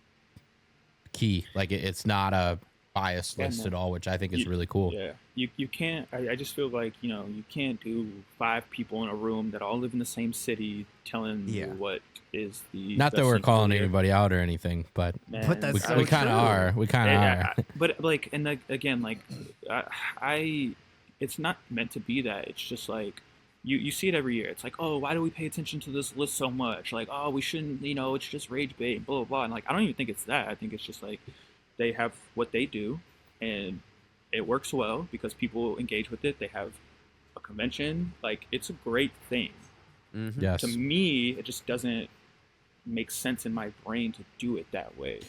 key. Like it's not a biased Yeah, list no. at all, which I think is really cool. Yeah, you can't. I just feel like you can't do 5 people in a room that all live in the same city telling Yeah. you what is the Not that best we're sneaker calling of the year. anybody out or anything, but Man, But that's we, so we kind of true. are. We kind of Yeah, are. but like, and like, again, like, it's not meant to be that. It's just like you see it every year. It's like, oh, why do we pay attention to this list so much? Like, oh, we shouldn't. It's just rage bait, blah blah blah. And like, I don't even think it's that. I think it's just like they have what they do, and it works well because people engage with it. They have a convention. Like, it's a great thing. Mhm. Yes. To me, it just doesn't make sense in my brain to do it that way.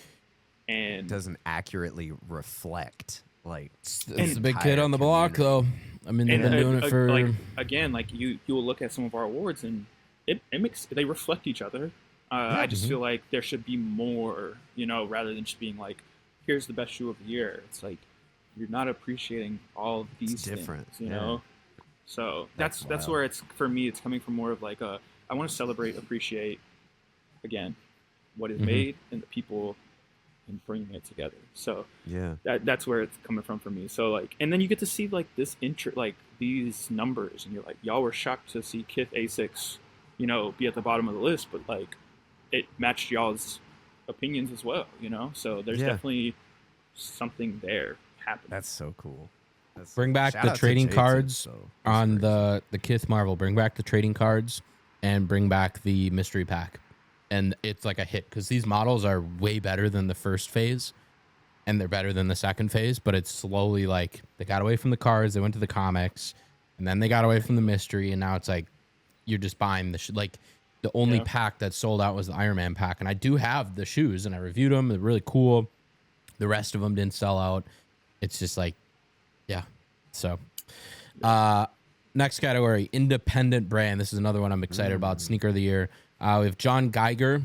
And Doesn't accurately reflect like It's And- the big kid on the block, though. I mean, they've been doing it for. like, again, like you will look at some of our awards and it makes, they reflect each other. I just feel like there should be more, rather than just being like, here's the best shoe of the year. It's like you're not appreciating all of these different, things, yeah. So That's that's wild. where it's, for me, it's coming from more of like I want to celebrate, appreciate, again, what is made and the people and bringing it together. So yeah. that's where it's coming from for me. So like, and then you get to see like this like these numbers, and you're like, y'all were shocked to see Kith A6, be at the bottom of the list, but like it matched y'all's opinions as well, So there's Yeah. definitely something there happening. That's so cool. That's, Bring back shout the out to trading Jason, cards though. on That's the Kith Marvel. Bring back the trading cards and bring back the mystery pack. And it's like a hit because these models are way better than the first phase and they're better than the second phase, but it's slowly like they got away from the cards, they went to the comics, and then they got away from the mystery, and now it's like you're just buying like the only Yeah. pack that sold out was the Iron Man pack. And I do have the shoes and I reviewed them. They're really cool. The rest of them didn't sell out. It's just like, yeah. So, next category, independent brand. This is another one I'm excited about. Sneaker of the year. We have John Geiger.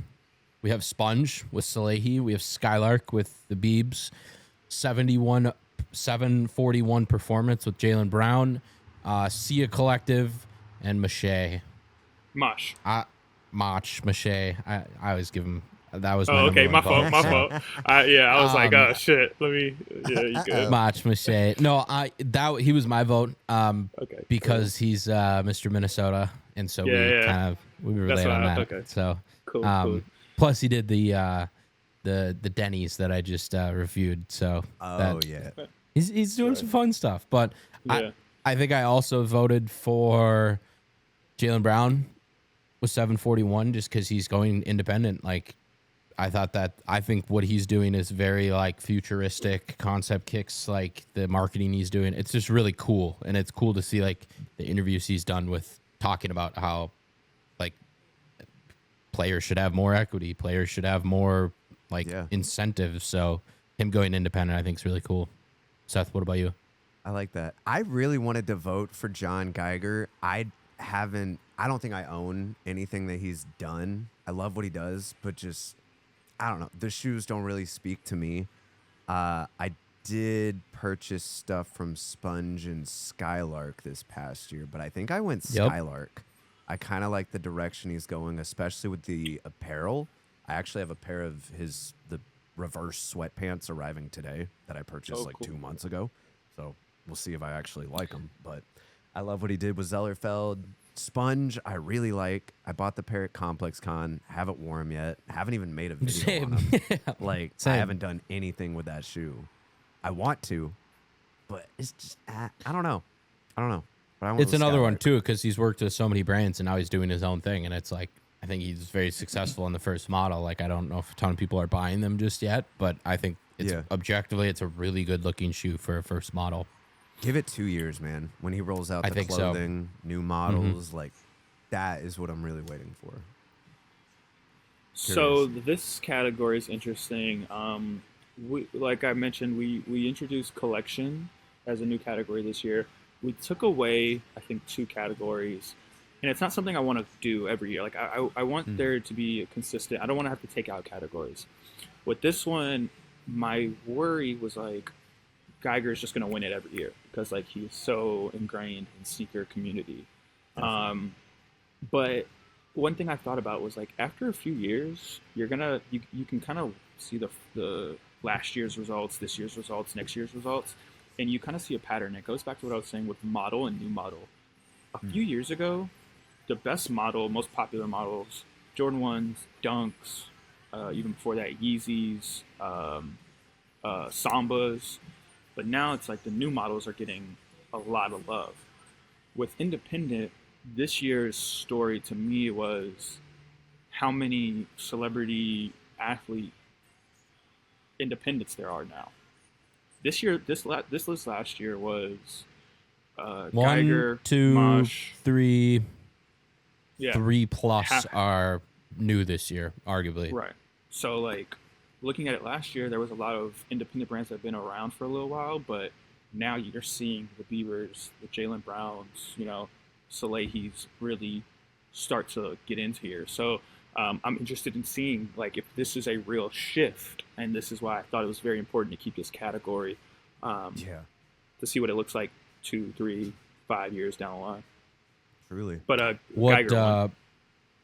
We have Sponge with Salehi. We have Skylark with the Biebs. 741 Performance with Jalen Brown. Sia Collective and Mache. Mosh. Mache. I always give him. That was Oh, okay, my number one fault, vote, my so. fault. I was like, oh shit, let me. Yeah, you good? Mache. No, he was my vote. Okay, Because he's Mr. Minnesota, and so Yeah, we yeah. kind of we relate That's on why- that. okay. So cool. plus he did the the Denny's that I just reviewed. So Oh yeah. he's doing some fun stuff. But Yeah. I think I also voted for Jaylen Brown with 741 just because he's going independent. Like I think what he's doing is very like futuristic concept kicks, like the marketing he's doing. It's just really cool. And it's cool to see like the interviews he's done with talking about how like players should have more equity, players should have more like incentives. So him going independent, I think is really cool. Seth, what about you? I like that. I really wanted to vote for John Geiger. I don't think I own anything that he's done. I love what he does, but just I don't know. The shoes don't really speak to me. I did purchase stuff from Sponge and Skylark this past year, but I think I went Skylark. I kind of like the direction he's going, especially with the apparel. I actually have a pair of the reverse sweatpants arriving today that I purchased 2 months ago. So we'll see if I actually like them. But I love what he did with Zellerfeld. Sponge, I really like. I bought the pair at Complex Con. Haven't worn them yet. Haven't even made a video on them. I haven't done anything with that shoe. I want to, but it's just I don't know. But I want It's another one too because he's worked with so many brands and now he's doing his own thing. And it's like I think he's very successful in the first model. Like I don't know if a ton of people are buying them just yet, but I think objectively it's a really good looking shoe for a first model. Give it 2 years, man. When he rolls out the clothing, new models, like that is what I'm really waiting for. So this category is interesting. Like I mentioned, we introduced collection as a new category this year. We took away, I think, 2 categories, and it's not something I want to do every year. Like I want there to be a consistent. I don't want to have to take out categories. With this one, my worry was like Geiger is just going to win it every year because like he's so ingrained in sneaker community. But one thing I thought about was like after a few years, you can kind of see the last year's results, this year's results, next year's results, and you kind of see a pattern. It goes back to what I was saying with model and new model. A few years ago, the best model, most popular models, Jordan 1s, Dunks, even before that, Yeezys, Sambas. But now it's like the new models are getting a lot of love. With independent, this year's story to me was how many celebrity athlete independents there are now. This list last year was Geiger, 1, 2, Mosh, 3, yeah, 3+ are new this year, arguably. Right. So like looking at it last year, there was a lot of independent brands that have been around for a little while, but now you're seeing the Biebers, the Jaylen Browns, Salehi's really start to get into here. So I'm interested in seeing like if this is a real shift, and this is why I thought it was very important to keep this category to see what it looks like 2, 3, 5 years down the line. Truly. But Geiger won.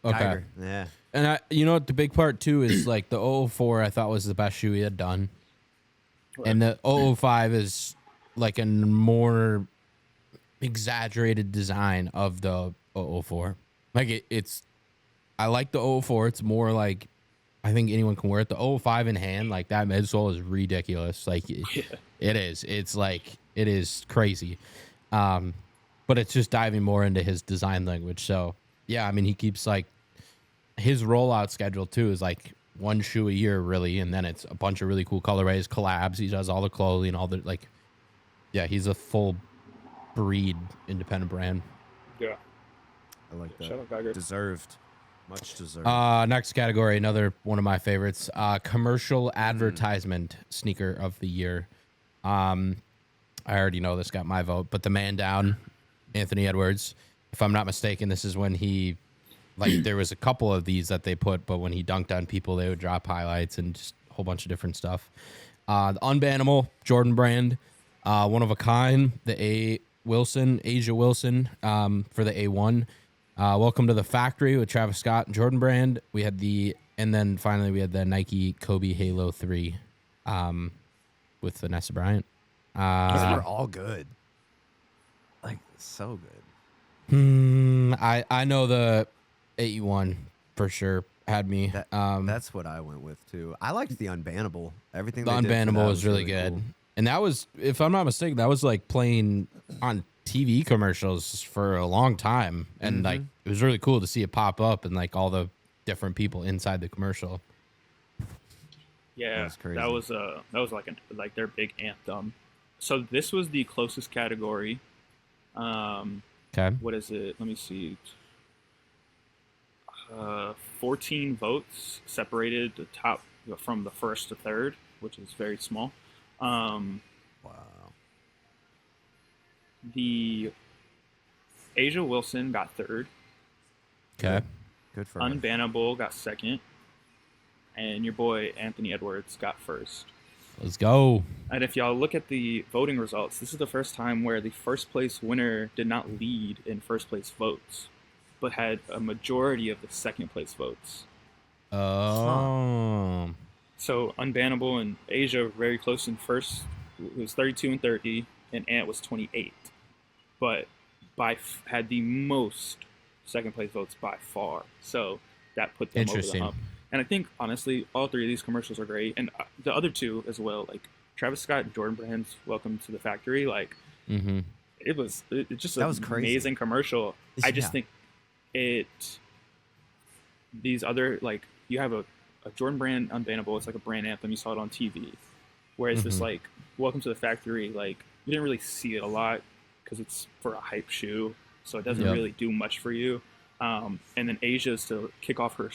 Okay. Geiger, yeah. And what the big part too is like the 004 I thought was the best shoe he had done. Right. And the 005 is like a more exaggerated design of the 004. Like I like the 004. It's more like I think anyone can wear it. The 005 in hand, like that midsole is ridiculous. Like it is. It's like it is crazy. But it's just diving more into his design language. So yeah, I mean he keeps like his rollout schedule too is like one shoe a year really, and then it's a bunch of really cool colorways, collabs. He does all the clothing, all the like. Yeah, he's a full breed independent brand. Yeah, I like that. Shout out Geiger. Deserved, much deserved. Next category, another one of my favorites. Commercial advertisement sneaker of the year. I already know this got my vote, but the man down, Anthony Edwards. If I'm not mistaken, this is when he. Like there was a couple of these that they put, but when he dunked on people, they would drop highlights and just a whole bunch of different stuff. The Unbannable Jordan brand, one of a kind, the Asia Wilson for the A1. Welcome to the Factory with Travis Scott and Jordan brand. And then finally we had the Nike Kobe Halo 3 with Vanessa Bryant. These are all good. Like so good. I know the AE1 for sure had me. That's what I went with too. I liked the Unbannable. Everything The they did for Unbannable that was really good. cool. And that was, if I'm not mistaken, that was like playing on TV commercials for a long time. And like, it was really cool to see it pop up and like all the different people inside the commercial. Yeah, That's crazy. that was like their big anthem. So this was the closest category. Okay. What is it? Let me see. 14 votes separated the top from the first to third, which is very small. Wow. The Asia Wilson got third. Okay. Good for her. Unbannable got second. And your boy Anthony Edwards got first. Let's go. And if y'all look at the voting results, this is the first time where the first place winner did not lead in first place votes, but had a majority of the second place votes. Oh. So Unbannable and Asia were very close in first. It was 32 and 30, and Ant was 28. But had the most second place votes by far. So that put them over the hump. And I think, honestly, all three of these commercials are great. And the other two as well, like Travis Scott and Jordan Brand's Welcome to the Factory, like, it was just an amazing commercial. I just think these other, like, you have a Jordan Brand Unbannable, it's like a brand anthem, you saw it on TV. Whereas this, like, Welcome to the Factory, like, you didn't really see it a lot because it's for a hype shoe, so it doesn't really do much for you. And then Asia's to kick off her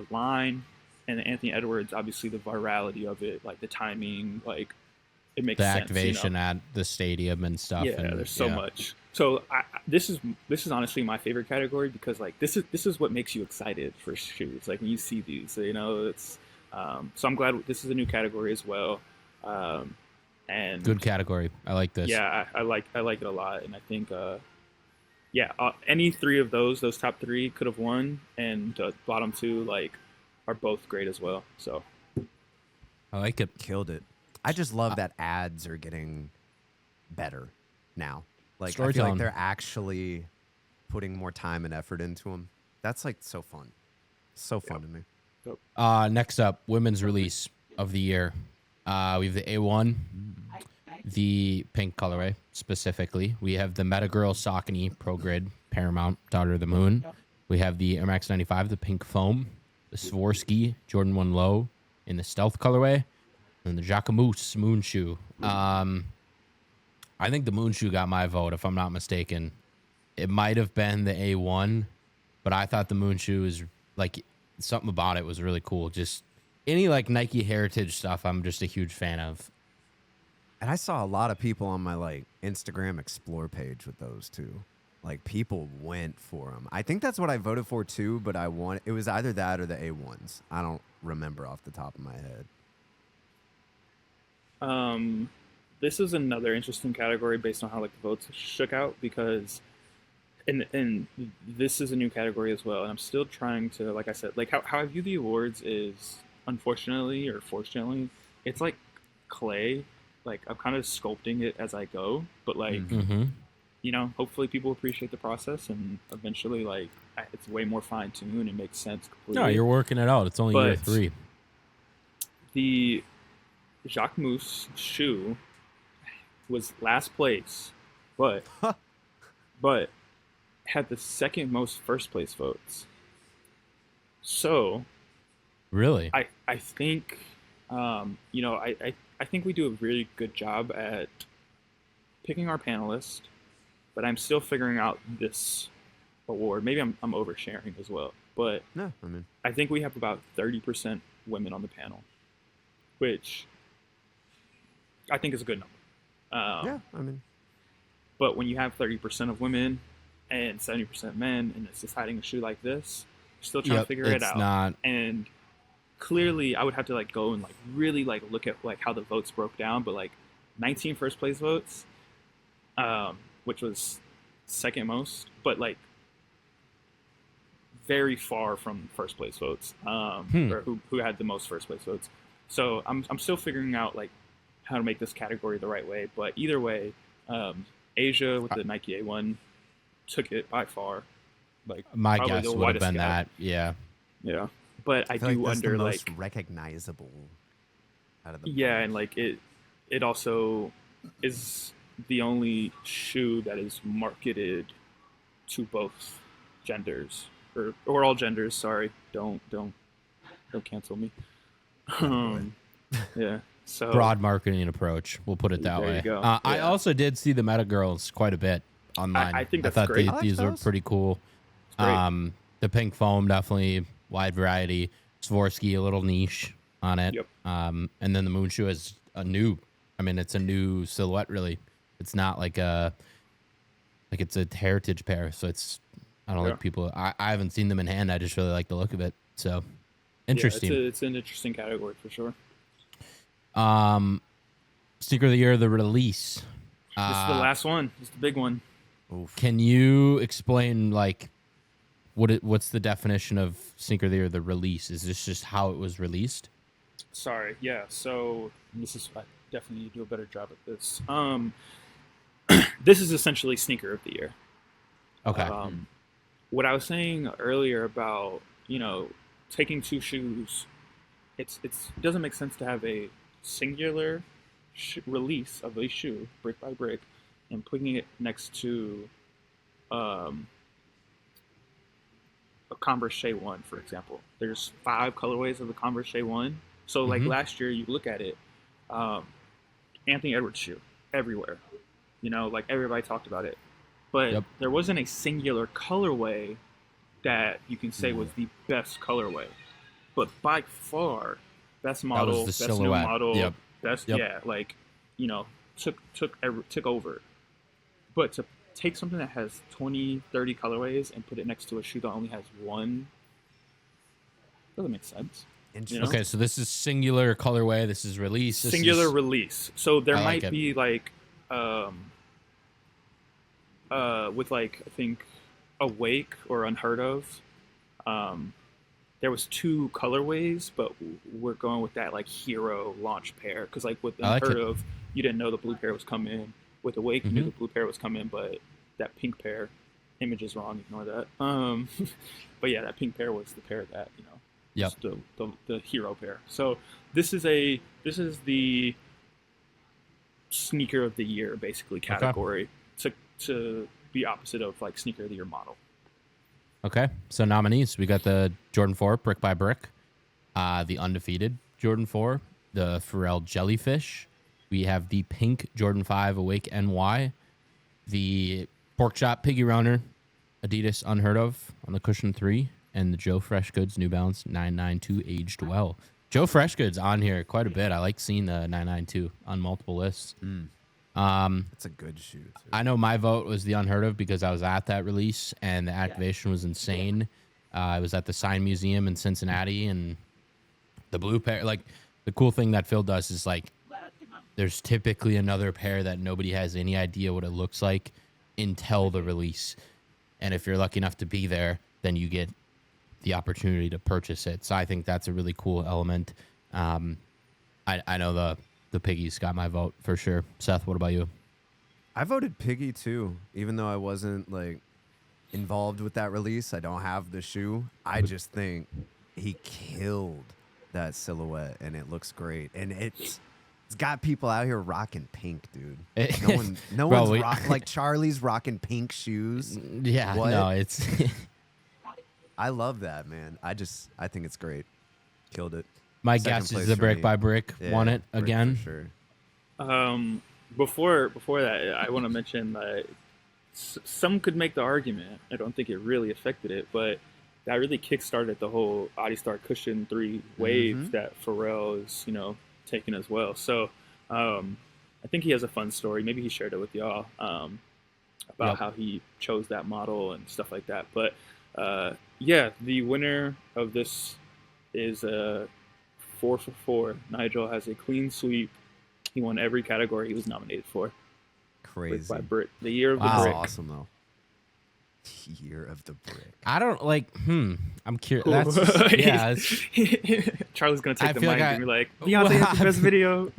line, and then Anthony Edwards, obviously the virality of it, like the timing, like it makes sense. The activation at the stadium and stuff. Yeah, and, there's so much. So this is honestly my favorite category because like this is what makes you excited for shoes. Like when you see these, so, you know, it's so I'm glad this is a new category as well. And good category. I like this. Yeah, I like it a lot, and I think. Any three of those top three could have won, and the bottom two like are both great as well. So I like it. Killed it. I just love that ads are getting better now. Like I feel like they're actually putting more time and effort into them. That's like so fun. So fun to me. Next up, women's release of the year. We have the A1. The pink colorway specifically. We have the Metagirl Saucony Pro Grid Paramount Daughter of the Moon. We have the Air Max 95, the pink foam, the Swarovski Jordan 1 Low in the stealth colorway, and the Jacquemus Moon Shoe. I think the Moon Shoe got my vote, if I'm not mistaken. It might have been the A1, but I thought the Moon Shoe is like something about it was really cool. Just any like Nike heritage stuff, I'm just a huge fan of. And I saw a lot of people on my like Instagram Explore page with those too. Like people went for them. I think that's what I voted for too, but it was either that or the A1s. I don't remember off the top of my head. This is another interesting category based on how like the votes shook out because and this is a new category as well, and I'm still trying to, like I said, like how I view the awards is unfortunately or fortunately, it's like clay. Like I'm kind of sculpting it as I go, but like, you know, hopefully people appreciate the process and eventually like it's way more fine tuned and makes sense completely. No, you're working it out. It's only year 3. The Jacquemus shoe was last place, but had the second most first place votes. So really, I think, you know, I think we do a really good job at picking our panelists, but I'm still figuring out this award. Maybe I'm oversharing as well, but no, I mean, I think we have about 30% women on the panel, which I think is a good number. Yeah, I mean, but when you have 30% of women and 70% men, and it's deciding a shoe like this, you're still trying to figure it out. And clearly I would have to like go and like really like look at like how the votes broke down, but like 19 first place votes, which was second most, but like very far from first place votes, or who had the most first place votes. So I'm still figuring out like how to make this category the right way, but either way, Asia with the Nike A1 took it by far. Like my guess would have been that, yeah. Yeah, but I feel do like that's the wonder, most like, recognizable out of the yeah, bunch. and like it also is the only shoe that is marketed to both genders or all genders. Sorry, don't cancel me. Yeah, boy. Yeah. So Broad marketing approach. We'll put it that there you way. go. I Yeah. also did see the Meta Girls quite a bit online. I think I that's thought great. I like these were those. pretty cool. It's great. The pink foam, definitely wide variety. Swarovski, a little niche on it. Yep. And then the moon shoe is it's a new silhouette, really. It's not like it's a heritage pair. So I don't think people, I haven't seen them in hand. I just really like the look of it. So interesting. Yeah, it's an interesting category for sure. Sneaker of the year, the release. This is the last one. This is the big one. Oof. Can you explain like what's the definition of sneaker of the year, the release? Is this just how it was released? Sorry. Yeah. So this is I definitely need to do a better job at this. This is essentially sneaker of the year. Okay. What I was saying earlier about taking two shoes, it doesn't make sense to have a singular release of a shoe brick by brick and putting it next to a Converse Shea 1, for example. There's 5 colorways of the Converse Shea 1. So like last year, you look at it, Anthony Edwards shoe everywhere. Like everybody talked about it. But there wasn't a singular colorway that you can say was the best colorway. But by far, best model, best silhouette. new model, best Yep. took over. But to take something that has 20, 30 colorways and put it next to a shoe that only has one doesn't make sense. Okay, so this is singular colorway. This is release. Singular release. So there I like might it. be like with like I think Awake or Unheard of. There was 2 colorways, but we're going with that like hero launch pair because like with Unheard of, you didn't know the blue pair was coming. With Awake, you knew the blue pair was coming, but that pink pair, image is wrong. Ignore that. But yeah, that pink pair was the pair that the hero pair. So this is the sneaker of the year basically category to be opposite of like sneaker of the year model. Okay, so nominees, we got the Jordan 4 brick by brick, the undefeated Jordan 4, the Pharrell Jellyfish. We have the pink Jordan 5 Awake NY, the Pork Chop Piggy Runner, Adidas Unheard of on the Cushion 3, and the Joe Freshgoods New Balance 992 Aged Well. Joe Freshgoods on here quite a bit. I like seeing the 992 on multiple lists. It's a good shoe, too. I know my vote was the Unheard of because I was at that release and the activation was insane. I was at the Sign Museum in Cincinnati, and the blue pair, like the cool thing that Phil does is like there's typically another pair that nobody has any idea what it looks like until the release. And if you're lucky enough to be there, then you get the opportunity to purchase it. So I think that's a really cool element. I know the Piggies got my vote for sure. Seth, what about you? I voted Piggy too, even though I wasn't like involved with that release. I don't have the shoe. I just think he killed that silhouette, and it looks great. And it's got people out here rocking pink, dude. No Bro, one's rocking like Charlie's rocking pink shoes. Yeah, What? no, it's I love that, man. I think it's great. Killed it. my Second guess place is the for brick me. by brick won it Brick again. for sure. Before that, I want to mention that some could make the argument. I don't think it really affected it, but that really kickstarted the whole Adistar Cushion 3 wave that Pharrell is, taking as well. So I think he has a fun story. Maybe he shared it with y'all about how he chose that model and stuff like that. But yeah, the winner of this is 4 for 4. Nigel has a clean sweep. He won every category he was nominated for. Crazy. By Brick. The year of the That's brick. awesome, though. Year of the brick. I don't like. I'm curious. That's just, yeah. Charlie's gonna take I the feel mic like and be like, Beyonce has the best video.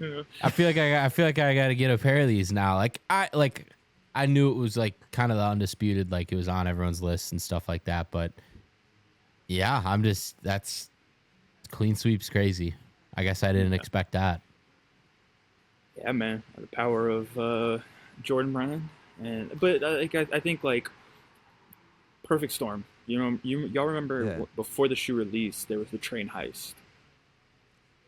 I feel like I got to get a pair of these now. I knew it was like kind of the undisputed, like it was on everyone's list and stuff like that. But Yeah, that's clean sweep's crazy. I guess I didn't expect that. Yeah, man, the power of Jordan Brand, but I think like perfect storm. You know, y'all remember Yeah. before the shoe release, there was the train heist,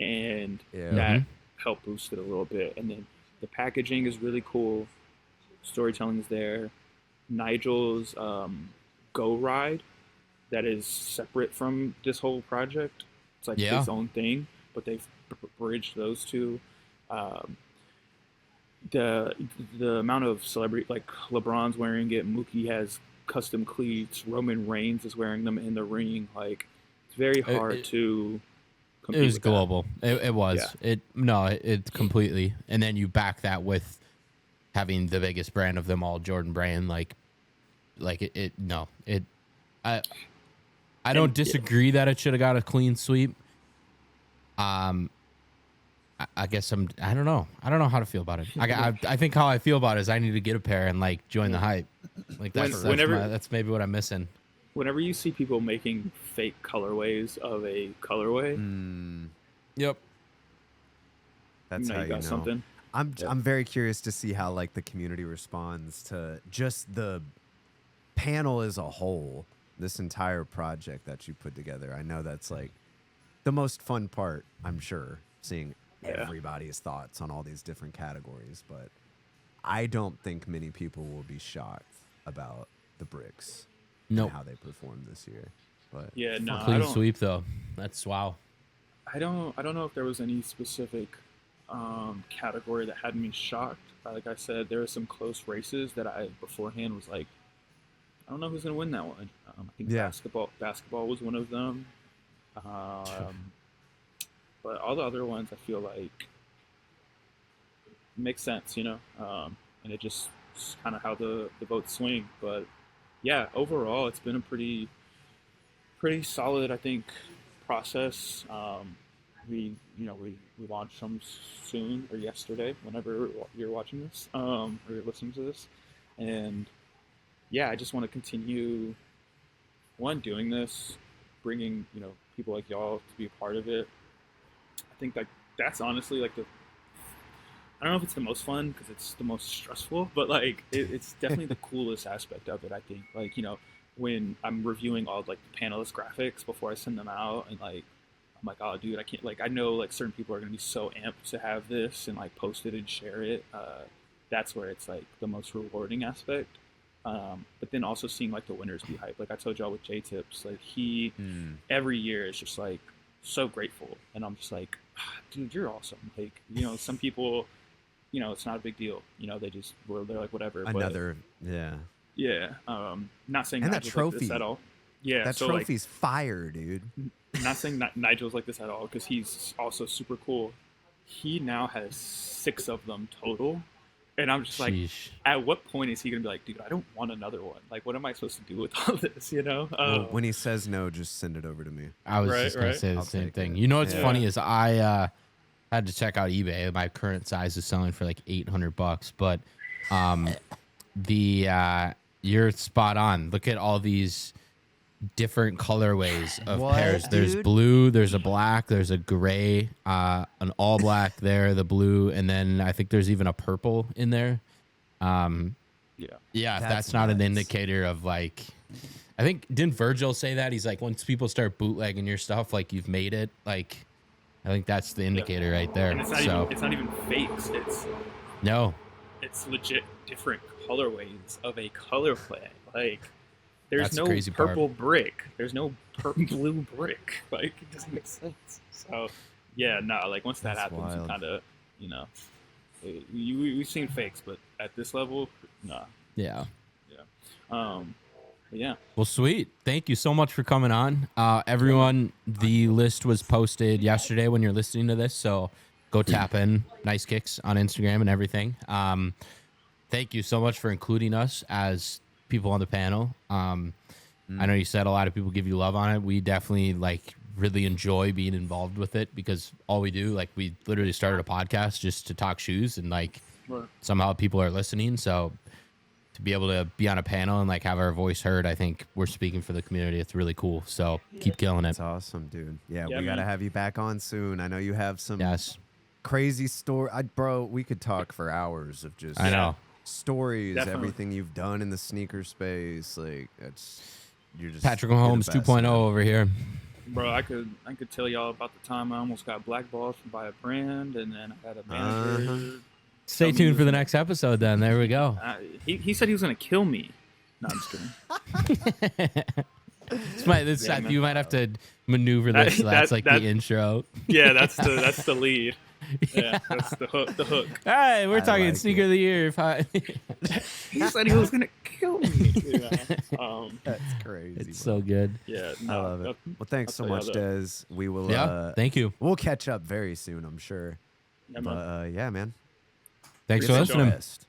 and Yeah. that helped boost it a little bit. And then the packaging is really cool, storytelling is there. Nigel's Go Ride, that is separate from this whole project. It's like Yeah. its own thing, but they've bridged those two. The amount of celebrity, like LeBron's wearing it, Mookie has custom cleats, Roman Reigns is wearing them in the ring. Like it's very hard to compete It was with that. global. It was. Yeah. It completely. And then you back that with having the biggest brand of them all, Jordan Brand. Like it. No, it. I don't disagree that it should have got a clean sweep. I guess I don't know. I don't know how to feel about it. I think how I feel about it is I need to get a pair and like join the hype. Like that's maybe what I'm missing. Whenever you see people making fake colorways of a colorway, Yep. That's you know how you you got know. something. I'm very curious to see how like the community responds to just the panel as a whole. This entire project that you put together. I know that's like the most fun part. I'm sure seeing everybody's thoughts on all these different categories, but I don't think many people will be shocked about the bricks Nope. and how they performed this year. But Yeah, no, Clean sweep though. That's wow. I don't know if there was any specific category that had me shocked. Like I said, there were some close races that I beforehand was like, I don't know who's gonna win that one. I think basketball was one of them. But all the other ones, I feel like makes sense, you know, and it just kind of how the votes swing. But yeah, overall, it's been a pretty solid, I think, process. We launched some soon or yesterday, whenever you're watching this or you're listening to this, and yeah, I just want to continue doing this, bringing people like y'all to be a part of it. I think like that's honestly like I don't know if it's the most fun because it's the most stressful, but like it's definitely the coolest aspect of it. I think like when I'm reviewing all like the panelist graphics before I send them out, and like I'm like, oh dude, I can't, like I know like certain people are gonna be so amped to have this and like post it and share it. That's where it's like the most rewarding aspect. But then also seeing like the winners be hyped. Like I told y'all with J Tips, like he every year is just like so grateful, and I'm just like, dude, you're awesome. Like some people, it's not a big deal. They're like whatever. Another, yeah. Not saying and Nigel's that trophy like this at all. Yeah, that so trophy's fire, dude. Not saying that Nigel's like this at all, because he's also super cool. He now has 6 of them total. And I'm just like, at what point is he going to be like, dude, I don't want another one. Like, what am I supposed to do with all this, Well, when he says no, just send it over to me. I was just going to say the same thing. You know what's funny is I had to check out eBay. My current size is selling for like $800, but you're spot on. Look at all these different colorways of pairs. There's blue, there's a black, there's a gray, an all black there, the blue, and then I think there's even a purple in there. If that's not an indicator of like, I think, didn't Virgil say that? He's like, once people start bootlegging your stuff, like you've made it. Like, I think that's the indicator right there. And it's not even fakes. It's legit different colorways of a colorway. Like, there's no purple brick. There's no blue brick. Like, it doesn't make sense. So, yeah, no, like, once that happens, you kind of, we've seen fakes, but at this level, nah. Yeah. Yeah. Well, sweet. Thank you so much for coming on. Everyone, the list was posted yesterday when you're listening to this, so go tap in Nice Kicks on Instagram and everything. Thank you so much for including us as people on the panel. I know you said a lot of people give you love on it. We definitely like really enjoy being involved with it, because all we do, like, we literally started a podcast just to talk shoes, and like somehow people are listening. So to be able to be on a panel and like have our voice heard. I think we're speaking for the community. It's really cool. So keep killing it. That's awesome, dude. Yeah, Yeah, we got to man. have you back on soon. I know you have some Yes, crazy story. Bro, we could talk for hours of just I know. stories, Definitely. everything you've done in the sneaker space. Like, you're just Patrick you're the Mahomes best, 2.0 man. over here. Bro, I could tell y'all about the time I almost got blackballed by a brand, and then I had a manager. Stay tell me tuned for the this- next episode then. There we go. He said he was gonna kill me. No, I'm just kidding. Yeah, man. You might have to maneuver this. So that's like that- the intro. Yeah, that's the lead. Yeah, that's the hook. The hook. All right, we're I talking like sneaker of the year. He said he was gonna kill me. Yeah. That's crazy. It's bro. so good. Yeah, I no, love it. Well, thanks I'll so tell much, y'all Des. We will. Yeah, thank you. We'll catch up very soon, I'm sure. Yeah, But man. yeah, man. Thanks for Appreciate listening. Best.